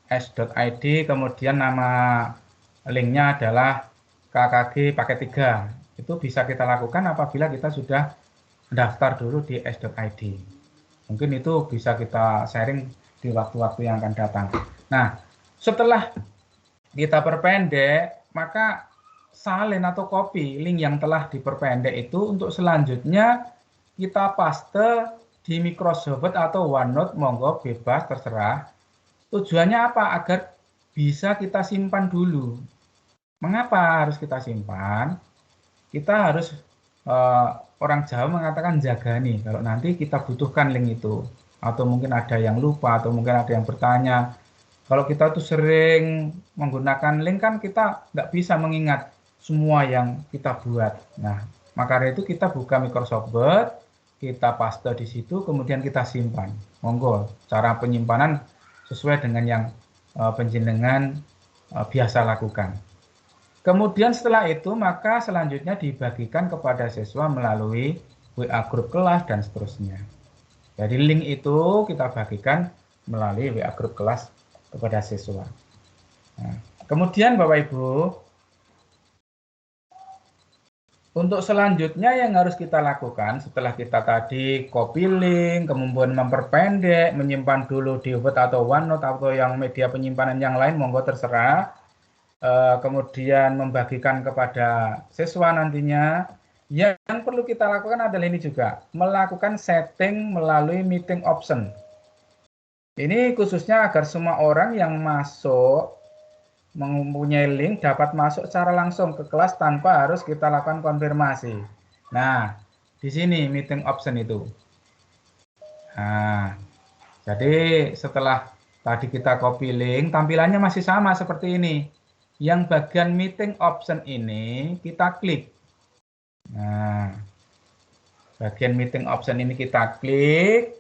s.id, kemudian nama linknya adalah KKG paket 3. Itu bisa kita lakukan apabila kita sudah daftar dulu di s.id. Mungkin itu bisa kita sharing di waktu-waktu yang akan datang. Nah, setelah kita perpendek, maka salin atau copy link yang telah diperpendek itu untuk selanjutnya kita paste di Microsoft Word atau OneNote, monggo bebas terserah. Tujuannya apa? Agar bisa kita simpan dulu. Mengapa harus kita simpan? Kita harus orang Jawa mengatakan jaga nih, kalau nanti kita butuhkan link itu, atau mungkin ada yang lupa, atau mungkin ada yang bertanya. Kalau kita tuh sering menggunakan link kan kita nggak bisa mengingat semua yang kita buat. Nah, maka itu kita buka Microsoft Word, kita paste di situ, kemudian kita simpan. Monggo, cara penyimpanan sesuai dengan yang penjenengan biasa lakukan. Kemudian setelah itu maka selanjutnya dibagikan kepada siswa melalui WA grup kelas dan seterusnya. Jadi link itu kita bagikan melalui WA grup kelas kepada siswa. Nah, kemudian Bapak Ibu, untuk selanjutnya yang harus kita lakukan setelah kita tadi copy link, kemudian memperpendek, menyimpan dulu di Word atau OneNote atau yang media penyimpanan yang lain, monggo terserah. Kemudian membagikan kepada siswa nantinya, yang perlu kita lakukan adalah ini juga, melakukan setting melalui meeting option. Ini khususnya agar semua orang yang masuk mempunyai link dapat masuk secara langsung ke kelas tanpa harus kita lakukan konfirmasi. Nah, di sini meeting option itu. Nah, jadi setelah tadi kita copy link, tampilannya masih sama seperti ini. Yang bagian meeting option ini kita klik. Nah, bagian meeting option ini kita klik.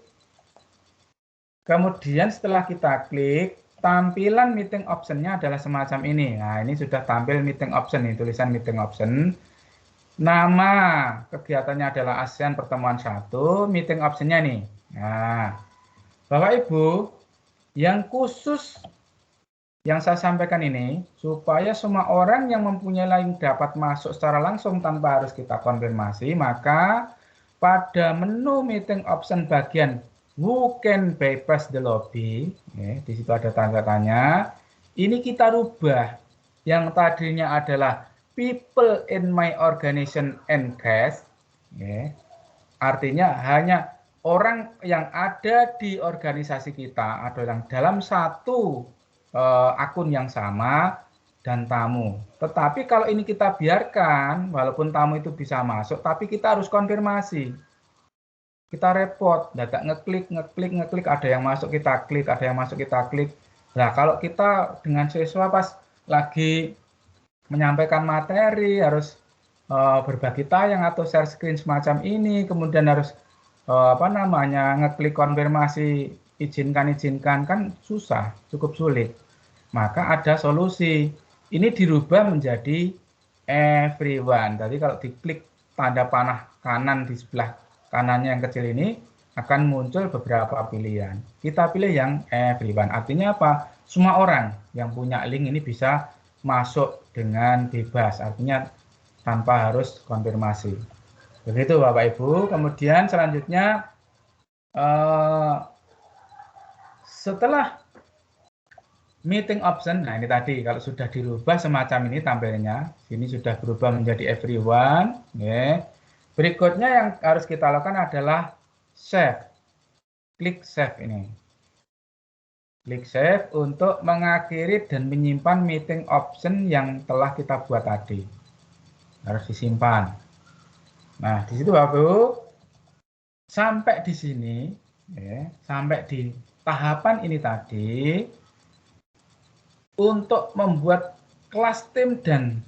Kemudian setelah kita klik, tampilan meeting option-nya adalah semacam ini. Nah, ini sudah tampil meeting option nih, tulisan meeting option. Nama kegiatannya adalah ASEAN Pertemuan 1, meeting option-nya nih. Nah, Bapak Ibu, yang khusus yang saya sampaikan ini, supaya semua orang yang mempunyai link dapat masuk secara langsung tanpa harus kita konfirmasi, maka pada menu meeting option bagian Who can bypass the lobby, di situ ada tanda tanya, ini kita rubah. Yang tadinya adalah people in my organization and guest, artinya hanya orang yang ada di organisasi kita atau yang dalam satu akun yang sama dan tamu. Tetapi kalau ini kita biarkan, walaupun tamu itu bisa masuk, tapi kita harus konfirmasi. Kita repot, data ngeklik, ada yang masuk kita klik, ada yang masuk kita klik. Nah, kalau kita dengan siswa pas lagi menyampaikan materi, harus berbagi tayang atau share screen semacam ini, kemudian harus ngeklik konfirmasi, izinkan, kan susah, cukup sulit. Maka ada solusi. Ini dirubah menjadi everyone. Jadi kalau diklik tanda panah kanan di sebelah kanannya yang kecil ini, akan muncul beberapa pilihan. Kita pilih yang everyone. Artinya apa? Semua orang yang punya link ini bisa masuk dengan bebas. Artinya tanpa harus konfirmasi. Begitu Bapak Ibu. Kemudian selanjutnya setelah meeting option, nah ini tadi kalau sudah dirubah semacam ini tampilnya, ini sudah berubah menjadi everyone. Berikutnya yang harus kita lakukan adalah save. Klik save ini. Klik save untuk mengakhiri dan menyimpan meeting option yang telah kita buat tadi. Harus disimpan. Nah, di situ Bapak Ibu, sampai di sini, sampai di tahapan ini tadi, untuk membuat kelas tim dan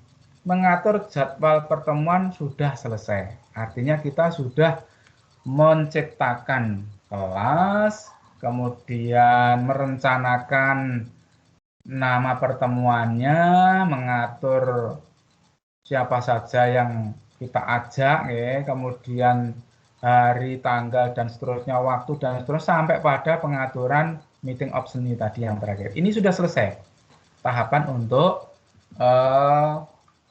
mengatur jadwal pertemuan sudah selesai. Artinya kita sudah menciptakan kelas, kemudian merencanakan nama pertemuannya, mengatur siapa saja yang kita ajak, kemudian hari, tanggal, dan seterusnya, waktu, dan seterusnya, sampai pada pengaturan meeting option ini tadi yang terakhir. Ini sudah selesai tahapan untuk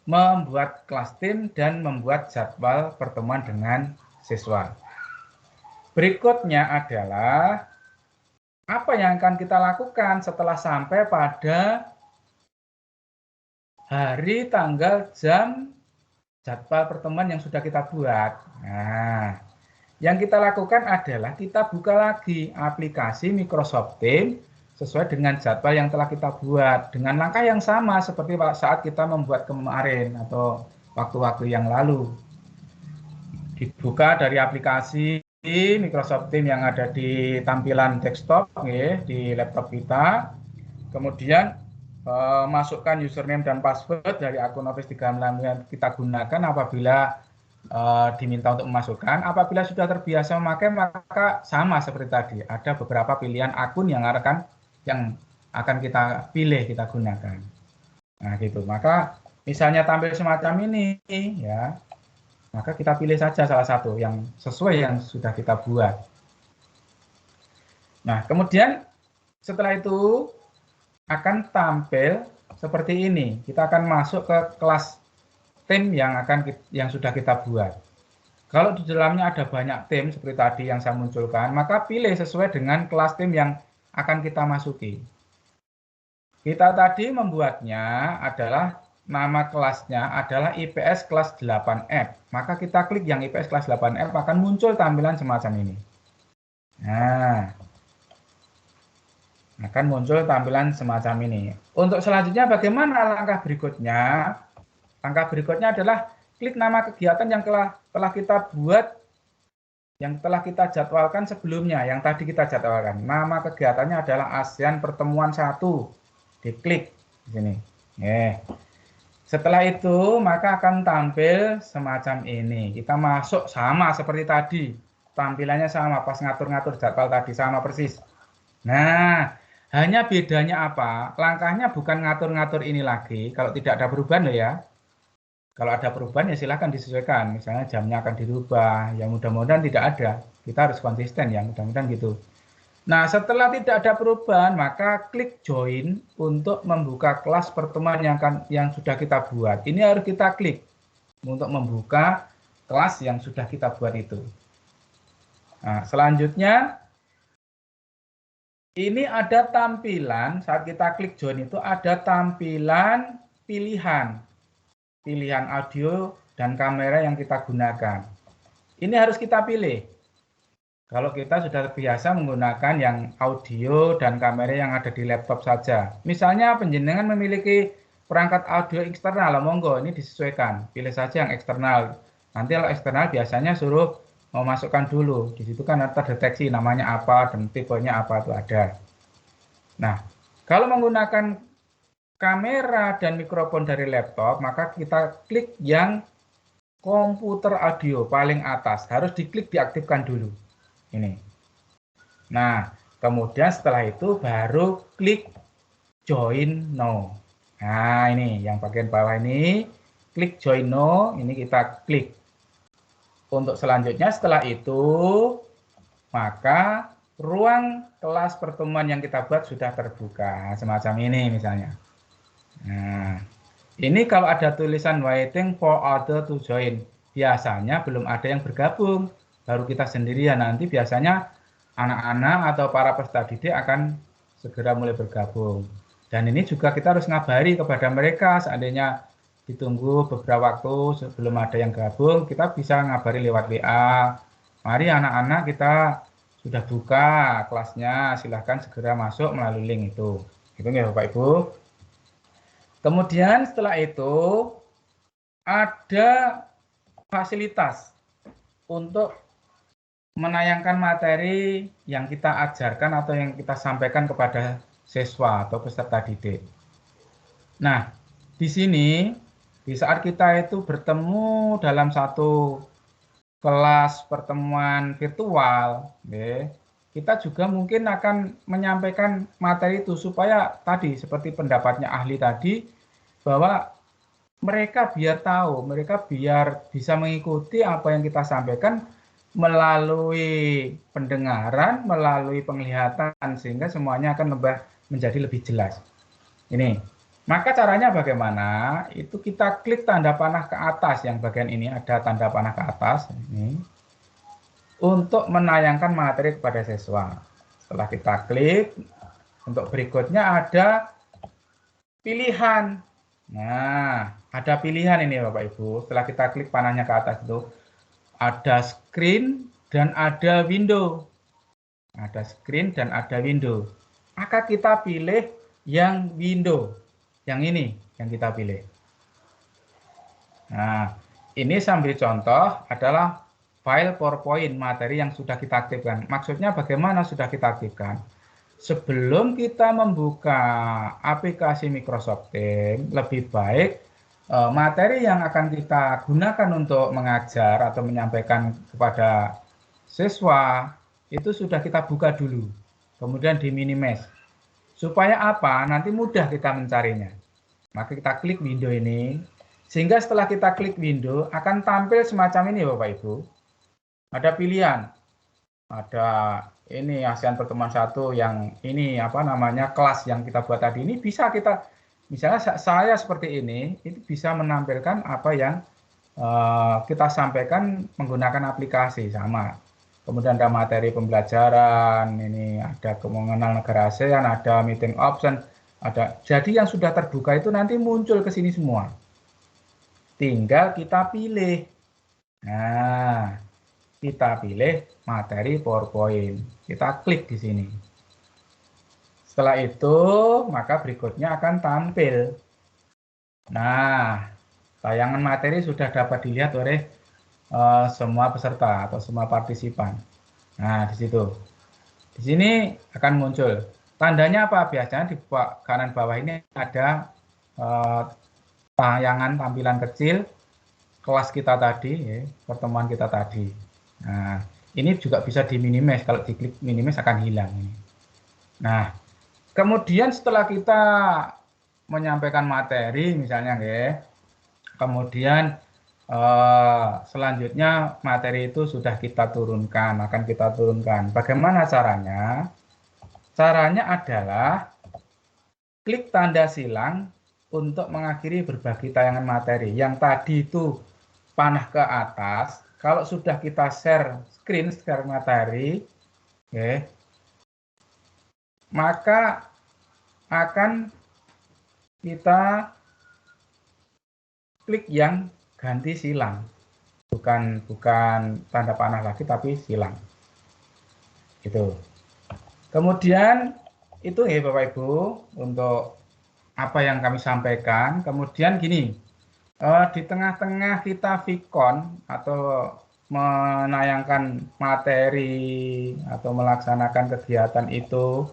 membuat kelas tim dan membuat jadwal pertemuan dengan siswa. Berikutnya adalah apa yang akan kita lakukan setelah sampai pada hari, tanggal, jam, jadwal pertemuan yang sudah kita buat. Nah, yang kita lakukan adalah kita buka lagi aplikasi Microsoft Teams sesuai dengan jadwal yang telah kita buat dengan langkah yang sama seperti saat kita membuat kemarin atau waktu-waktu yang lalu. Dibuka dari aplikasi Microsoft Teams yang ada di tampilan desktop di laptop kita. Kemudian masukkan username dan password dari akun Office 365 yang kita gunakan apabila diminta untuk memasukkan. Apabila sudah terbiasa memakai, maka sama seperti tadi. Ada beberapa pilihan akun yang akan kita pilih, kita gunakan. Nah, gitu. Maka misalnya tampil semacam ini, ya, maka kita pilih saja salah satu yang sesuai yang sudah kita buat. Nah, kemudian setelah itu akan tampil seperti ini. Kita akan masuk ke kelas tim yang sudah kita buat. Kalau di dalamnya ada banyak tim seperti tadi yang saya munculkan, maka pilih sesuai dengan kelas tim yang akan kita masuki. Kita tadi membuatnya adalah nama kelasnya adalah IPS kelas 8F. Maka kita klik yang IPS kelas 8F akan muncul tampilan semacam ini. Nah, akan muncul tampilan semacam ini. Untuk selanjutnya bagaimana langkah berikutnya? Langkah berikutnya adalah klik nama kegiatan yang telah kita buat, yang telah kita jadwalkan sebelumnya, yang tadi kita jadwalkan. Nama kegiatannya adalah ASEAN Pertemuan 1. Diklik di sini. Setelah itu maka akan tampil semacam ini. Kita masuk sama seperti tadi. Tampilannya sama, pas ngatur-ngatur jadwal tadi sama persis. Nah, hanya bedanya apa? Langkahnya bukan ngatur-ngatur ini lagi. Kalau tidak ada perubahan loh ya. Kalau ada perubahan ya silahkan disesuaikan. Misalnya jamnya akan dirubah. Ya mudah-mudahan tidak ada. Kita harus konsisten ya, mudah-mudahan gitu. Nah, setelah tidak ada perubahan, maka klik join untuk membuka kelas pertemuan yang sudah kita buat. Ini harus kita klik untuk membuka kelas yang sudah kita buat itu. Nah, selanjutnya ini ada tampilan saat kita klik join itu ada tampilan pilihan audio dan kamera yang kita gunakan. Ini harus kita pilih. Kalau kita sudah terbiasa menggunakan yang audio dan kamera yang ada di laptop saja. Misalnya penjenengan memiliki perangkat audio eksternal, monggo ini disesuaikan. Pilih saja yang eksternal. Nanti kalau eksternal biasanya suruh memasukkan dulu. Di situ kan terdeteksi namanya apa dan tipenya apa itu ada. Nah, kalau menggunakan kamera dan mikrofon dari laptop, maka kita klik yang komputer audio paling atas. Harus diklik diaktifkan dulu. Ini. Nah, kemudian setelah itu baru klik join now. Nah, ini yang bagian bawah ini, klik join now, ini kita klik. Untuk selanjutnya setelah itu, maka ruang kelas pertemuan yang kita buat sudah terbuka. Semacam ini misalnya. Nah, ini kalau ada tulisan waiting for other to join, biasanya belum ada yang bergabung. Baru kita sendirian, nanti biasanya anak-anak atau para peserta didik akan segera mulai bergabung. Dan ini juga kita harus ngabari kepada mereka, seandainya ditunggu beberapa waktu sebelum ada yang gabung, kita bisa ngabari lewat WA. Mari anak-anak, kita sudah buka kelasnya, silahkan segera masuk melalui link itu. Gitu ya Bapak Ibu. Kemudian setelah itu ada fasilitas untuk menayangkan materi yang kita ajarkan atau yang kita sampaikan kepada siswa atau peserta didik. Nah, di sini di saat kita itu bertemu dalam satu kelas pertemuan virtual, kita juga mungkin akan menyampaikan materi itu supaya tadi seperti pendapatnya ahli tadi bahwa mereka biar tahu, mereka biar bisa mengikuti apa yang kita sampaikan melalui pendengaran, melalui penglihatan, sehingga semuanya akan menjadi lebih jelas. Ini. Maka caranya bagaimana? Itu kita klik tanda panah ke atas, yang bagian ini ada tanda panah ke atas ini, untuk menayangkan materi kepada siswa. Setelah kita klik, untuk berikutnya ada pilihan. Nah, ada pilihan ini Bapak Ibu. Setelah kita klik panahnya ke atas itu, ada screen dan ada window. Ada screen dan ada window. Maka kita pilih yang window. Yang ini yang kita pilih. Nah, ini sambil contoh adalah file PowerPoint materi yang sudah kita aktifkan. Maksudnya bagaimana sudah kita aktifkan? Sebelum kita membuka aplikasi Microsoft Teams, lebih baik materi yang akan kita gunakan untuk mengajar atau menyampaikan kepada siswa itu sudah kita buka dulu, kemudian di-minimize. Supaya apa? Nanti mudah kita mencarinya. Maka kita klik window ini, sehingga setelah kita klik window akan tampil semacam ini Bapak Ibu. Ada pilihan. Ada ini ASEAN Pertemuan 1 yang ini apa namanya kelas yang kita buat tadi ini bisa kita, misalnya saya seperti ini, itu bisa menampilkan apa yang kita sampaikan menggunakan aplikasi sama. Kemudian ada materi pembelajaran, ini ada mengenal negara ASEAN, ada meeting option, ada. Jadi yang sudah terbuka itu nanti muncul ke sini semua. Tinggal kita pilih. Nah, kita pilih materi PowerPoint. Kita klik di sini. Setelah itu, maka berikutnya akan tampil. Nah, tayangan materi sudah dapat dilihat oleh semua peserta atau semua partisipan. Nah, di situ. Di sini akan muncul. Tandanya apa? Biasanya di kanan bawah ini ada tayangan tampilan kecil kelas kita tadi, ya, pertemuan kita tadi. Nah, ini juga bisa di-minimize. Kalau diklik minimize akan hilang. Nah, kemudian setelah kita menyampaikan materi, misalnya, ya, kemudian selanjutnya materi itu sudah kita turunkan, akan kita turunkan. Bagaimana caranya? Caranya adalah klik tanda silang untuk mengakhiri berbagi tayangan materi. Yang tadi itu panah ke atas, kalau sudah kita share materi, okay, maka akan kita klik yang ganti silang, bukan tanda panah lagi tapi silang. Itu. Kemudian itu ya Bapak Ibu untuk apa yang kami sampaikan. Kemudian gini, di tengah-tengah kita Vicon atau menayangkan materi atau melaksanakan kegiatan itu,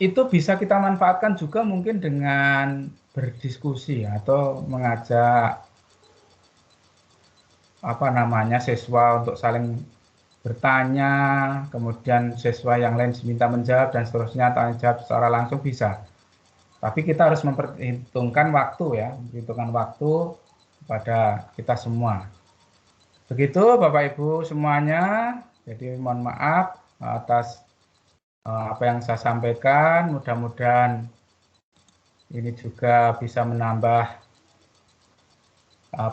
itu bisa kita manfaatkan juga mungkin dengan berdiskusi atau mengajak apa namanya siswa untuk saling bertanya, kemudian siswa yang lain diminta menjawab dan seterusnya, tanya jawab secara langsung bisa. Tapi kita harus memperhitungkan waktu ya, memperhitungkan waktu kepada kita semua. Begitu Bapak Ibu semuanya. Jadi mohon maaf atas apa yang saya sampaikan, mudah-mudahan ini juga bisa menambah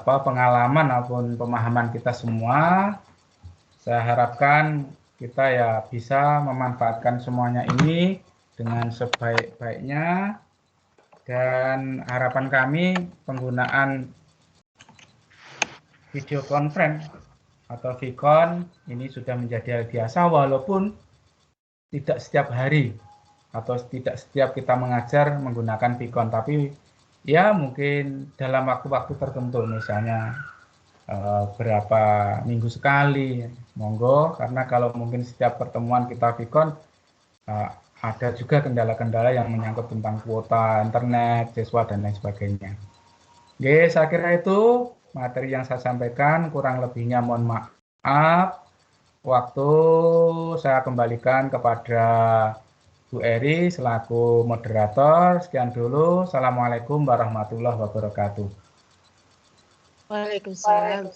pengalaman maupun pemahaman kita semua. Saya harapkan kita ya bisa memanfaatkan semuanya ini dengan sebaik-baiknya, dan harapan kami penggunaan video conference atau Vicon ini sudah menjadi hal biasa, walaupun tidak setiap hari atau tidak setiap kita mengajar menggunakan Vicon, tapi ya mungkin dalam waktu-waktu tertentu, misalnya berapa minggu sekali, monggo, karena kalau mungkin setiap pertemuan kita Vicon ada juga kendala-kendala yang menyangkut tentang kuota internet, siswa dan lain sebagainya. Oke, saya kira itu materi yang saya sampaikan, kurang lebihnya mohon maaf. Waktu saya kembalikan kepada Bu Eri selaku moderator. Sekian dulu. Assalamualaikum warahmatullahi wabarakatuh. Waalaikumsalam.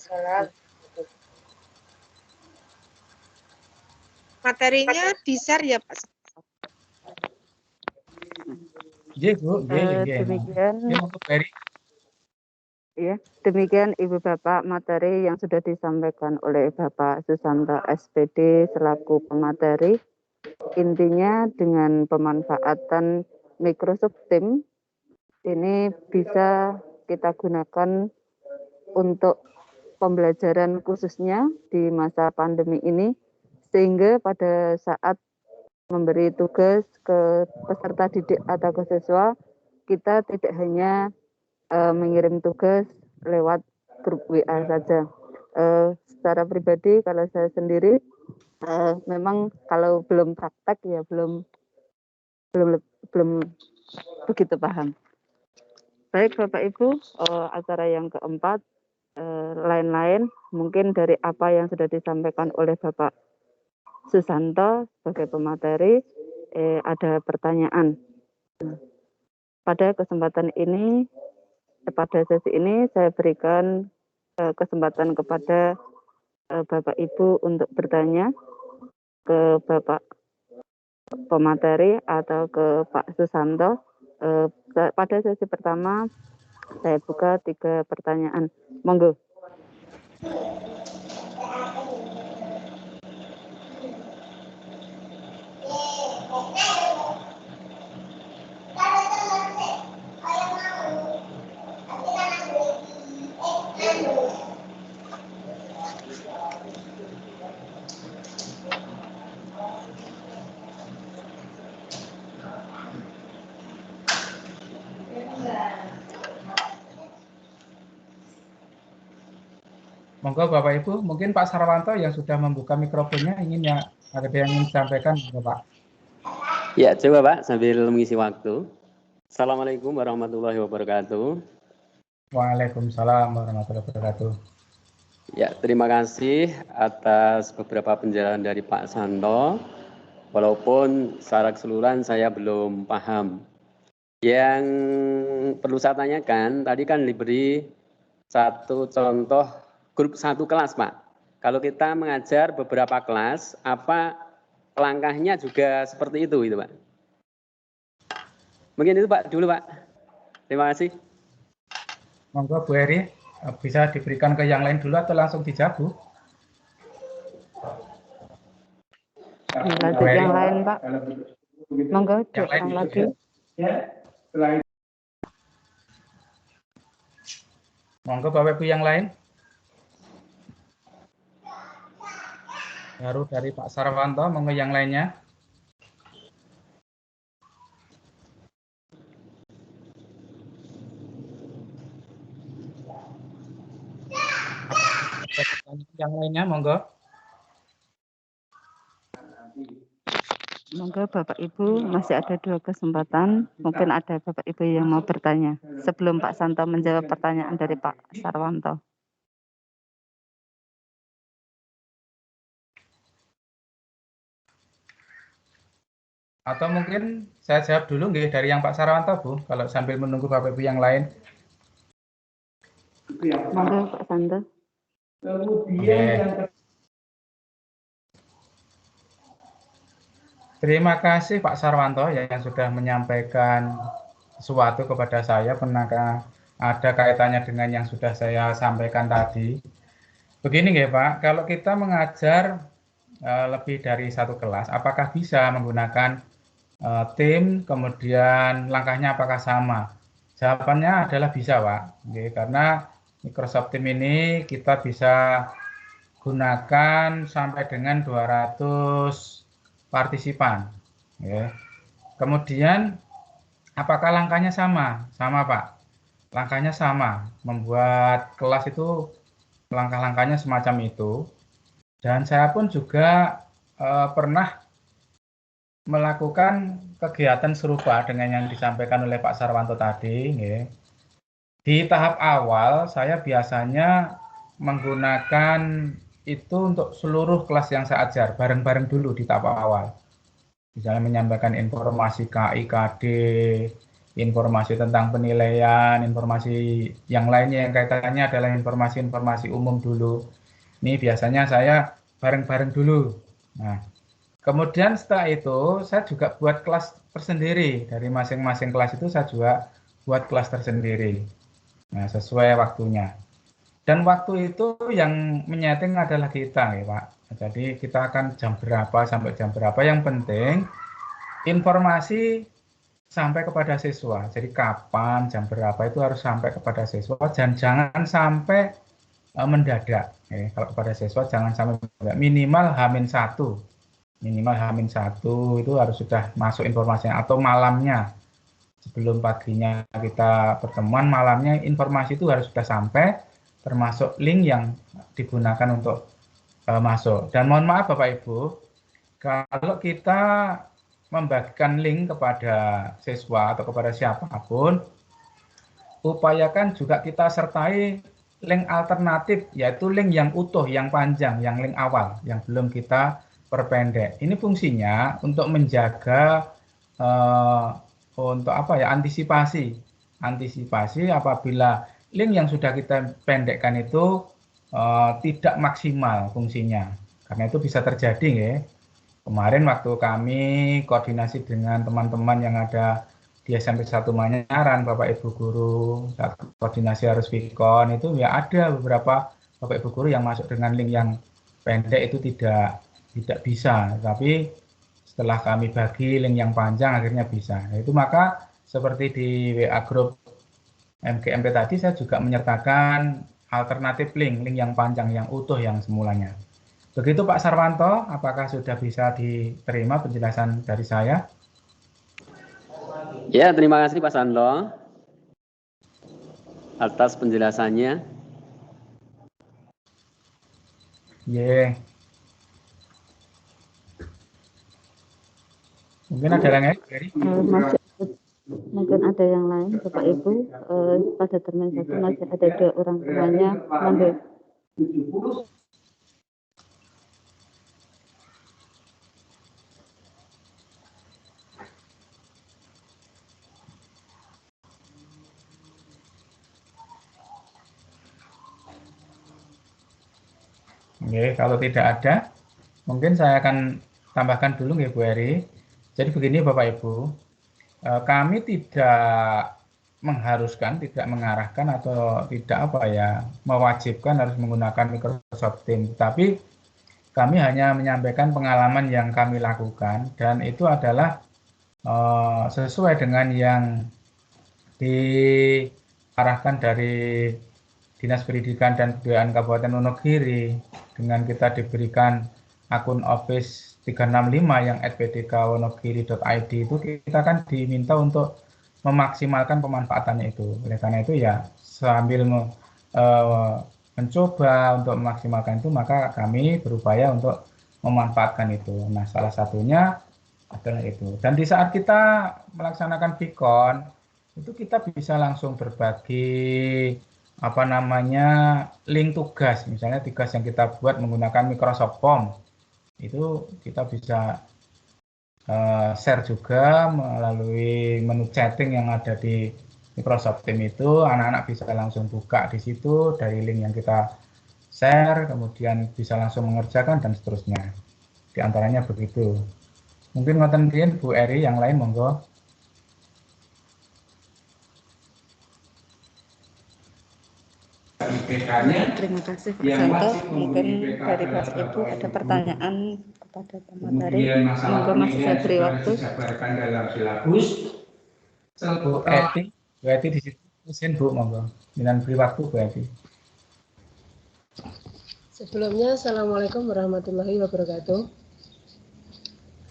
Materinya di-share ya Pak. Iya Bu, iya. Demikian, Untuk Ferry. ya, demikian Ibu Bapak materi yang sudah disampaikan oleh Bapak Susanto SPD selaku pemateri. Intinya dengan pemanfaatan Microsoft Teams ini bisa kita gunakan untuk pembelajaran khususnya di masa pandemi ini, sehingga pada saat memberi tugas ke peserta didik atau ke siswa, kita tidak hanya mengirim tugas lewat grup WA saja. Secara pribadi kalau saya sendiri memang kalau belum praktek ya belum begitu paham. Baik Bapak Ibu, acara yang keempat lain-lain mungkin dari apa yang sudah disampaikan oleh Bapak Susanto sebagai pemateri ada pertanyaan. Pada kesempatan ini, pada sesi ini saya berikan kesempatan kepada Bapak Ibu untuk bertanya ke Bapak pemateri atau ke Pak Susanto. Pada sesi pertama saya buka 3 pertanyaan. Monggo. Monggo Bapak Ibu, mungkin Pak Sarwanto yang sudah membuka mikrofonnya ada yang ingin disampaikan, Bapak. Ya, coba Pak sambil mengisi waktu. Assalamualaikum warahmatullahi wabarakatuh. Waalaikumsalam warahmatullahi wabarakatuh. Ya, terima kasih atas beberapa penjelasan dari Pak Santo. Walaupun secara keseluruhan saya belum paham. Yang perlu saya tanyakan, tadi kan diberi satu contoh grup 1 kelas, Pak. Kalau kita mengajar beberapa kelas, apa langkahnya juga seperti itu, Pak? Mungkin itu Pak dulu, Pak. Terima kasih. Monggo Bu Eri, bisa diberikan ke yang lain dulu atau langsung dijawab, Bu? Lanjut yang lain, Pak. Monggo, yang lagi. Monggo Bapak Ibu yang lain. Baru dari Pak Sarwanto, monggo yang lainnya. Yang lainnya, monggo. Monggo Bapak Ibu, masih ada 2 kesempatan. Mungkin ada Bapak Ibu yang mau bertanya sebelum Pak Santo menjawab pertanyaan dari Pak Sarwanto. Atau mungkin saya jawab dulu nggih dari yang Pak Sarwanto, Bu, kalau sambil menunggu Bapak Ibu yang lain. Monggo Pak Santo. Terima kasih Pak Sarwanto yang sudah menyampaikan sesuatu kepada saya, pernah ada kaitannya dengan yang sudah saya sampaikan tadi. Begini nggih Pak, kalau kita mengajar lebih dari 1 kelas, apakah bisa menggunakan tim, kemudian langkahnya apakah sama? Jawabannya adalah bisa Pak, karena Microsoft Teams ini kita bisa gunakan sampai dengan 200 partisipan. Kemudian apakah langkahnya sama? Sama Pak, langkahnya sama, membuat kelas itu langkah-langkahnya semacam itu. Dan saya pun juga pernah melakukan kegiatan serupa dengan yang disampaikan oleh Pak Sarwanto tadi. Di tahap awal saya biasanya menggunakan itu untuk seluruh kelas yang saya ajar, bareng-bareng dulu di tahap awal. Misalnya menyampaikan informasi KIKD, informasi tentang penilaian, informasi yang lainnya yang kaitannya adalah informasi-informasi umum dulu. Ini biasanya saya bareng-bareng dulu. Nah, Kemudian setelah itu saya juga buat kelas tersendiri. Dari masing-masing kelas itu saya juga buat kelas tersendiri. Nah, sesuai waktunya. Dan waktu itu yang menyeting adalah kita ya Pak. Jadi kita akan jam berapa sampai jam berapa. Yang penting informasi sampai kepada siswa. Jadi kapan, jam berapa itu harus sampai kepada siswa. Dan jangan sampai mendadak. Kalau kepada siswa jangan sampai mendadak. Minimal H-1. Minimal H-1 itu harus sudah masuk informasinya. Atau malamnya. Sebelum paginya kita pertemuan, malamnya informasi itu harus sudah sampai, termasuk link yang digunakan untuk masuk. Dan mohon maaf Bapak Ibu, kalau kita membagikan link kepada siswa atau kepada siapapun, upayakan juga kita sertai link alternatif, yaitu link yang utuh, yang panjang, yang link awal, yang belum kita perpendek. Ini fungsinya untuk menjaga untuk apa ya, antisipasi apabila link yang sudah kita pendekkan itu tidak maksimal fungsinya, karena itu bisa terjadi ya. Kemarin waktu kami koordinasi dengan teman-teman yang ada di SMP 1 Manyaran, Bapak Ibu guru, saat koordinasi harus Vikon itu ya ada beberapa Bapak Ibu guru yang masuk dengan link yang pendek itu tidak bisa, tapi setelah kami bagi link yang panjang akhirnya bisa. Nah, itu maka seperti di WA Group MGMP tadi saya juga menyertakan alternatif link yang panjang, yang utuh, yang semulanya. Begitu Pak Sarwanto, apakah sudah bisa diterima penjelasan dari saya? Ya, terima kasih Pak Santo atas penjelasannya. Yeah. Mungkin ada yang lain? Mungkin ada yang lain, Bapak Ibu. Pada termin 1 masih ada 2 orang temannya. Monggo. Oke, kalau tidak ada, mungkin saya akan tambahkan dulu ya Bu Eri. Jadi begini Bapak Ibu, kami tidak mengharuskan, tidak mengarahkan atau tidak mewajibkan harus menggunakan Microsoft Teams, tapi kami hanya menyampaikan pengalaman yang kami lakukan dan itu adalah sesuai dengan yang diarahkan dari Dinas Pendidikan dan Kebudayaan Kabupaten Wonogiri. Dengan kita diberikan akun Office 365 yang @pdkwonogiri.id itu kita kan diminta untuk memaksimalkan pemanfaatannya itu. Oleh karena itu ya sambil mencoba untuk memaksimalkan itu, maka kami berupaya untuk memanfaatkan itu. Nah, salah satunya adalah itu. Dan di saat kita melaksanakan Vikon, itu kita bisa langsung berbagi link tugas, misalnya tugas yang kita buat menggunakan Microsoft Form, itu kita bisa share juga melalui menu chatting yang ada di Microsoft Teams itu, anak-anak bisa langsung buka di situ dari link yang kita share, kemudian bisa langsung mengerjakan dan seterusnya. Di antaranya begitu. Mungkin ngoten riyen Bu Eri, yang lain monggo. Terima kasih Pak Santo. Mungkin dari Bapak Ibu ada pertanyaan kepada Pak Materi. Monggo masih saya beri waktu. Bu Eti di situ, mesin Bu, monggo. Dengan beri waktu Bu Eti. Sebelumnya, Assalamualaikum warahmatullahi wabarakatuh.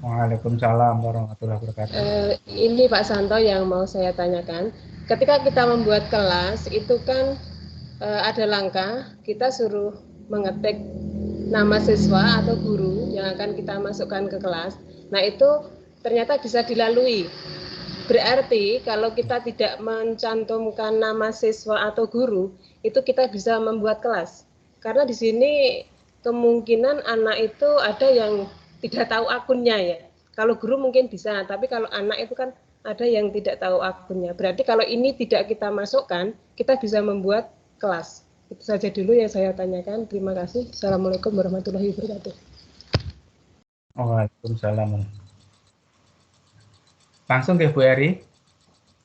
Waalaikumsalam warahmatullahi wabarakatuh. Ini Pak Santo yang mau saya tanyakan. Ketika kita membuat kelas, itu kan ada langkah, kita suruh mengetik nama siswa atau guru yang akan kita masukkan ke kelas. Nah, itu ternyata bisa dilalui. Berarti kalau kita tidak mencantumkan nama siswa atau guru, itu kita bisa membuat kelas. Karena di sini kemungkinan anak itu ada yang tidak tahu akunnya ya. Kalau guru mungkin bisa, tapi kalau anak itu kan ada yang tidak tahu akunnya. Berarti kalau ini tidak kita masukkan, kita bisa membuat kelas. Itu saja dulu yang saya tanyakan. Terima kasih. Assalamualaikum warahmatullahi wabarakatuh. Waalaikumsalam. Langsung nggih Bu Eri.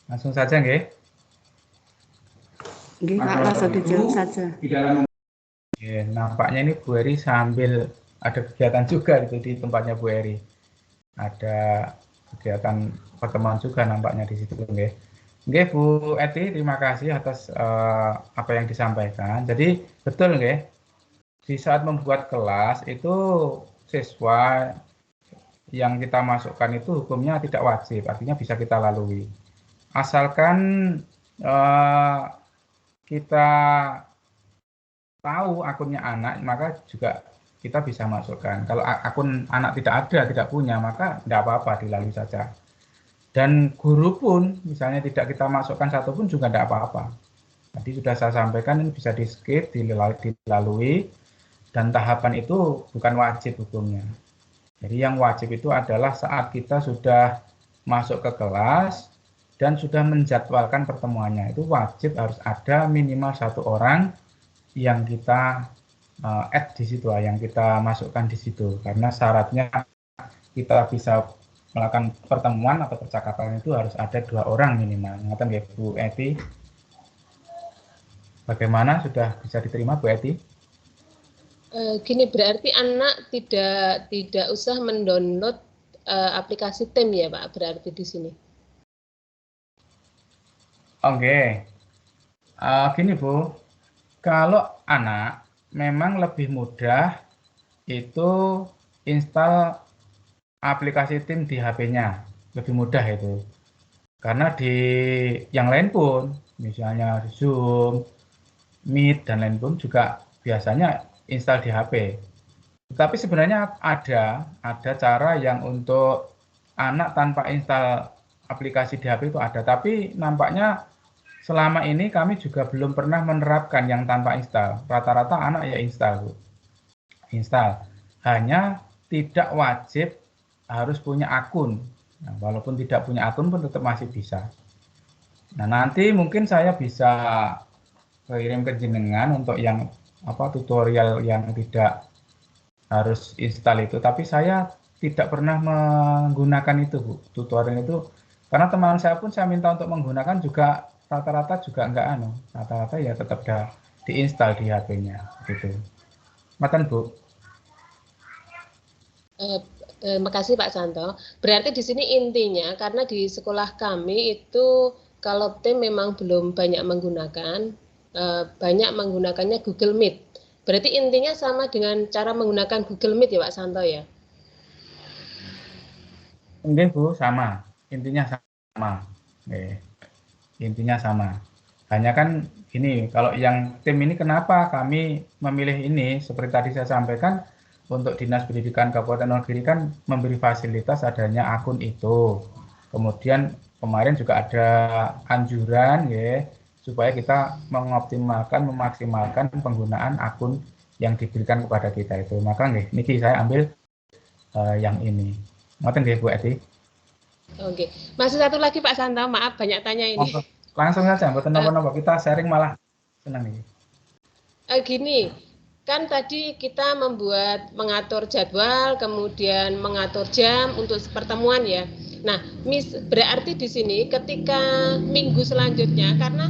Langsung saja nggih. Nggih, Pak, langsung dijawab saja. Ya, nampaknya ini Bu Eri sambil ada kegiatan juga gitu di tempatnya Bu Eri. Ada kegiatan pertemuan juga nampaknya di situ nggih. Nggih Bu Eti, terima kasih atas apa yang disampaikan. Jadi betul nggih, di saat membuat kelas itu siswa yang kita masukkan itu hukumnya tidak wajib, artinya bisa kita lalui. Asalkan kita tahu akunnya anak, maka juga kita bisa masukkan. Kalau akun anak tidak ada, tidak punya, maka tidak apa-apa, dilalui saja. Dan guru pun, misalnya tidak kita masukkan satu pun juga tidak apa-apa. Tadi sudah saya sampaikan, ini bisa di-skip, dilalui, dan tahapan itu bukan wajib hukumnya. Jadi yang wajib itu adalah saat kita sudah masuk ke kelas dan sudah menjadwalkan pertemuannya. Itu wajib harus ada minimal satu orang yang kita add di situ, yang kita masukkan di situ. Karena syaratnya kita bisa melakukan pertemuan atau percakapan itu harus ada 2 orang minimal. Ngaten nggih Bu Eti? Bagaimana, sudah bisa diterima Bu Eti? Gini, berarti anak tidak usah mendownload aplikasi TEM ya Pak, berarti di sini. Oke. Gini Bu, kalau anak memang lebih mudah itu install aplikasi TEM di HP-nya, lebih mudah itu. Karena di yang lain pun, misalnya Zoom, Meet, dan lain pun juga biasanya install di HP. Tapi sebenarnya ada cara yang untuk anak tanpa install aplikasi di HP itu ada. Tapi nampaknya selama ini kami juga belum pernah menerapkan yang tanpa install. Rata-rata anak ya install, Bu. Install. Hanya tidak wajib harus punya akun. Nah, walaupun tidak punya akun pun tetap masih bisa. Nah, nanti mungkin saya bisa kirim ke jenengan untuk yang tutorial yang tidak harus install itu, tapi saya tidak pernah menggunakan itu Bu, tutorial itu, karena teman saya pun saya minta untuk menggunakan juga rata-rata juga enggak rata-rata ya tetap diinstal di HP-nya gitu. Maten Bu. Makasih Pak Santo. Berarti di sini intinya karena di sekolah kami itu kalau TEM memang belum banyak menggunakan, banyak menggunakannya Google Meet. Berarti intinya sama dengan cara menggunakan Google Meet ya Pak Santo ya? Enggak Bu, sama. Intinya sama. Intinya sama. Hanya kan gini, kalau yang TEM ini kenapa kami memilih ini, seperti tadi saya sampaikan, untuk Dinas Pendidikan Kabupaten Wonogiri kan memberi fasilitas adanya akun itu. Kemudian kemarin juga ada anjuran ya, supaya kita mengoptimalkan, memaksimalkan penggunaan akun yang diberikan kepada kita itu. Maka niki saya ambil yang ini. Ngoten nggih Bu Eti. Oke, masih satu lagi Pak Santo, maaf banyak tanya ini. Langsung saja, mboten napa-napa, kita sharing malah senang nih. Gini, kan tadi kita mengatur jadwal, kemudian mengatur jam untuk pertemuan ya. Nah, berarti di sini ketika minggu selanjutnya, karena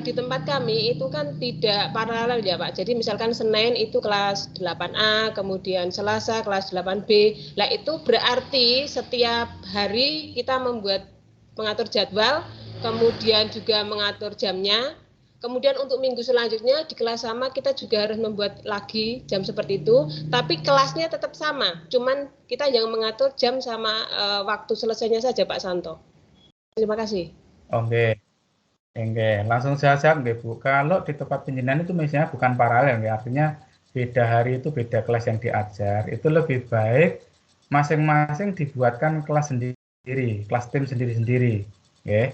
di tempat kami itu kan tidak paralel ya Pak. Jadi misalkan Senin itu kelas 8A, kemudian Selasa kelas 8B. Nah itu berarti setiap hari kita mengatur jadwal, kemudian juga mengatur jamnya. Kemudian untuk minggu selanjutnya di kelas sama kita juga harus membuat lagi jam seperti itu, tapi kelasnya tetap sama, cuman kita yang mengatur jam sama waktu selesainya saja Pak Santo. Terima kasih. Oke, langsung saja nggih Bu. Kalau di tempat penjenengan itu misalnya bukan paralel ya, artinya beda hari itu beda kelas yang diajar, itu lebih baik masing-masing dibuatkan kelas sendiri, kelas tim sendiri-sendiri, ya.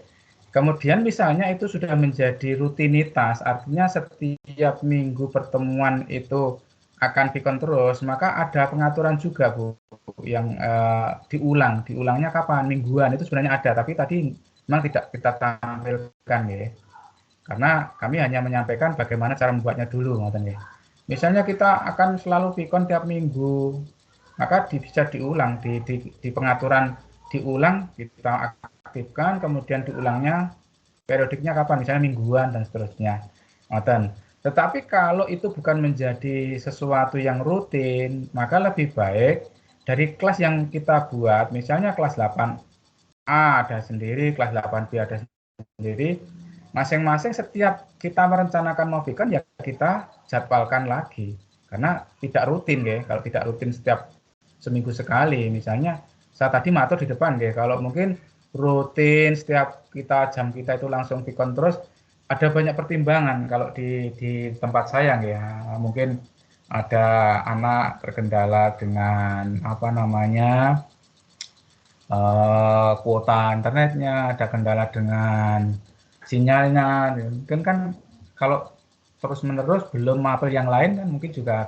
Kemudian misalnya itu sudah menjadi rutinitas, artinya setiap minggu pertemuan itu akan dikon terus, maka ada pengaturan juga Bu, yang diulangnya kapan, mingguan itu sebenarnya ada, tapi tadi memang tidak kita tampilkan ya, karena kami hanya menyampaikan bagaimana cara membuatnya dulu, ngoten ya. Misalnya kita akan selalu pikon tiap minggu, maka bisa diulang di pengaturan diulang kita aktifkan, kemudian diulangnya periodiknya kapan, misalnya mingguan dan seterusnya. Tetapi kalau itu bukan menjadi sesuatu yang rutin, maka lebih baik dari kelas yang kita buat, misalnya kelas 8A ada sendiri, kelas 8B ada sendiri, masing-masing setiap kita merencanakan mau weekend ya kita jadwalkan lagi. Karena tidak rutin ya, kalau tidak rutin setiap seminggu sekali, misalnya saya tadi matur di depan ya, kalau mungkin rutin setiap jam kita itu langsung weekend terus, ada banyak pertimbangan kalau di tempat saya ya, mungkin ada anak terkendala dengan apa namanya kuota internetnya, ada kendala dengan sinyalnya, mungkin kan kalau terus-menerus belum apel yang lain kan mungkin juga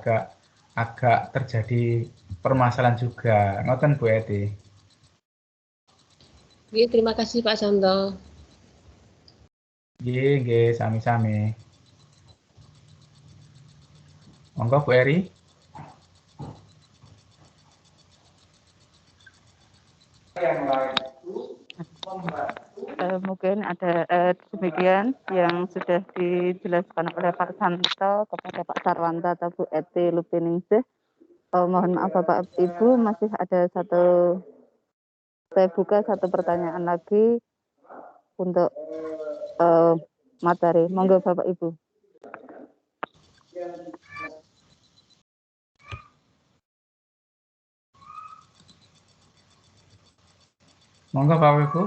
agak terjadi permasalahan juga. Ngoten Bu Edi. Terima kasih Pak Santo. Nggih, sami-sami. Monggo Bu Eri. Mungkin ada demikian yang sudah dijelaskan oleh Pak Santo kepada Pak Sarwanta atau Bu Eti Lupiningsih. Mohon maaf Bapak Ibu, masih ada saya buka satu pertanyaan lagi untuk materi. Monggo Bapak Ibu. Monggo Bapak Ibu,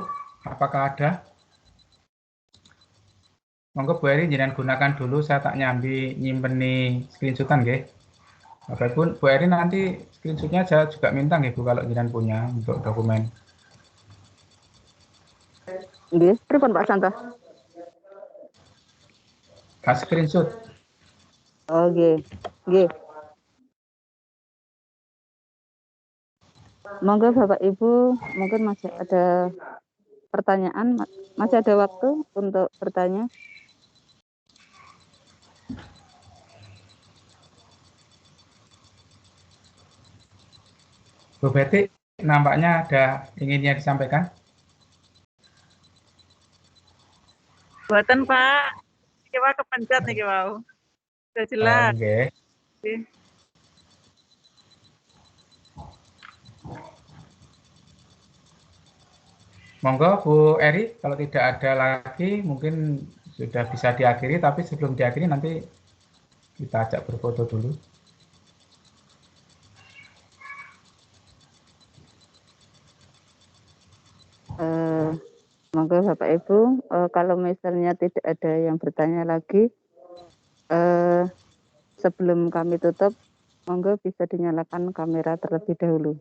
apakah ada? Monggo Bu Eri jangan gunakan dulu, saya tak nyimpeni screenshotan nggih. Bapak Ibu, Bu Eri nanti screenshotnya saya juga minta nggih Bu kalau jangan punya untuk dokumen. Nggih, pripun Pak Santo? Screenshot. Oh, nggih. Nggih. Monggo Bapak Ibu, mungkin masih ada pertanyaan, masih ada waktu untuk bertanya. Bu Betty, nampaknya ada inginnya disampaikan. Buatan Pak, kita kepencet nih wow. Sudah jelas. Oke. Monggo Bu Eri, kalau tidak ada lagi mungkin sudah bisa diakhiri, tapi sebelum diakhiri nanti kita ajak berfoto dulu. Monggo Bapak Ibu, kalau misalnya tidak ada yang bertanya lagi, sebelum kami tutup, monggo bisa dinyalakan kamera terlebih dahulu.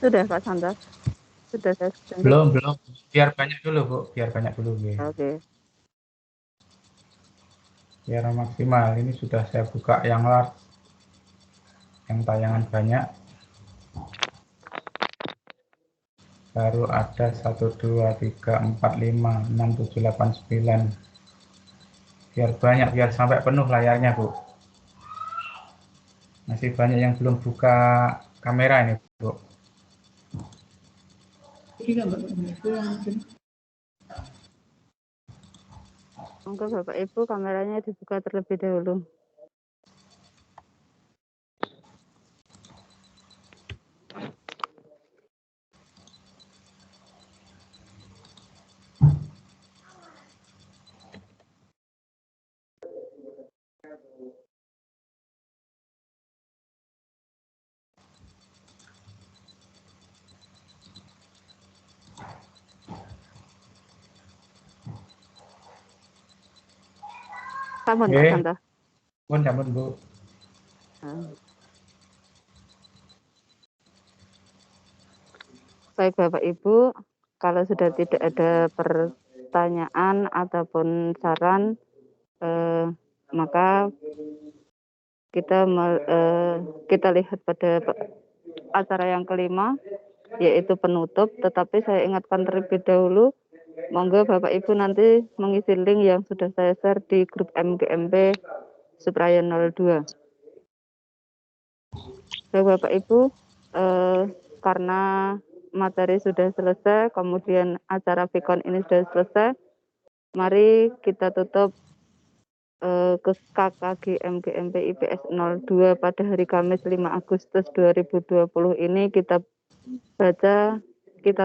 Sudah Pak Santo? Sudah saya tunjuk? Belum. Biar banyak dulu Bu, biar banyak dulu. Oke. Biar maksimal, ini sudah saya buka yang large, yang tayangan banyak. Baru ada 1, 2, 3, 4, 5, 6, 7, 8, 9. Biar banyak, biar sampai penuh layarnya Bu. Masih banyak yang belum buka kamera ini Bu. Monggo Bapak Ibu kameranya dibuka terlebih dahulu. Sampun Pak Nggih. Santo. Sampun Bu. Baik Bapak Ibu, kalau sudah tidak ada pertanyaan ataupun saran, maka kita lihat pada acara yang kelima, yaitu penutup. Tetapi saya ingatkan terlebih dahulu, monggo Bapak Ibu nanti mengisi link yang sudah saya share di grup MGMP Supraya 02. Baik Bapak Ibu, karena materi sudah selesai, kemudian acara Vikon ini sudah selesai, mari kita tutup ke KKG MGMP IPS 02 pada hari Kamis 5 Agustus 2020 ini kita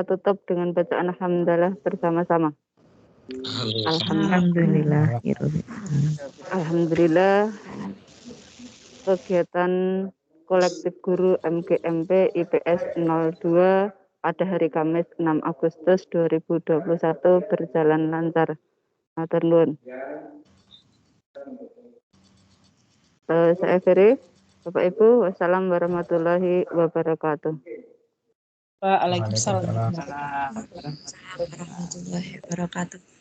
tutup dengan bacaan Alhamdulillah bersama-sama. Alhamdulillah kegiatan kolektif guru MGMP IPS 02 pada hari Kamis 6 Agustus 2021 berjalan lancar. Matur nuwun. Saya akhiri. Bapak Ibu, wassalamu warahmatullahi wabarakatuh. Waalaikumsalam Waalaikumsalam. warahmatullahi wabarakatuh.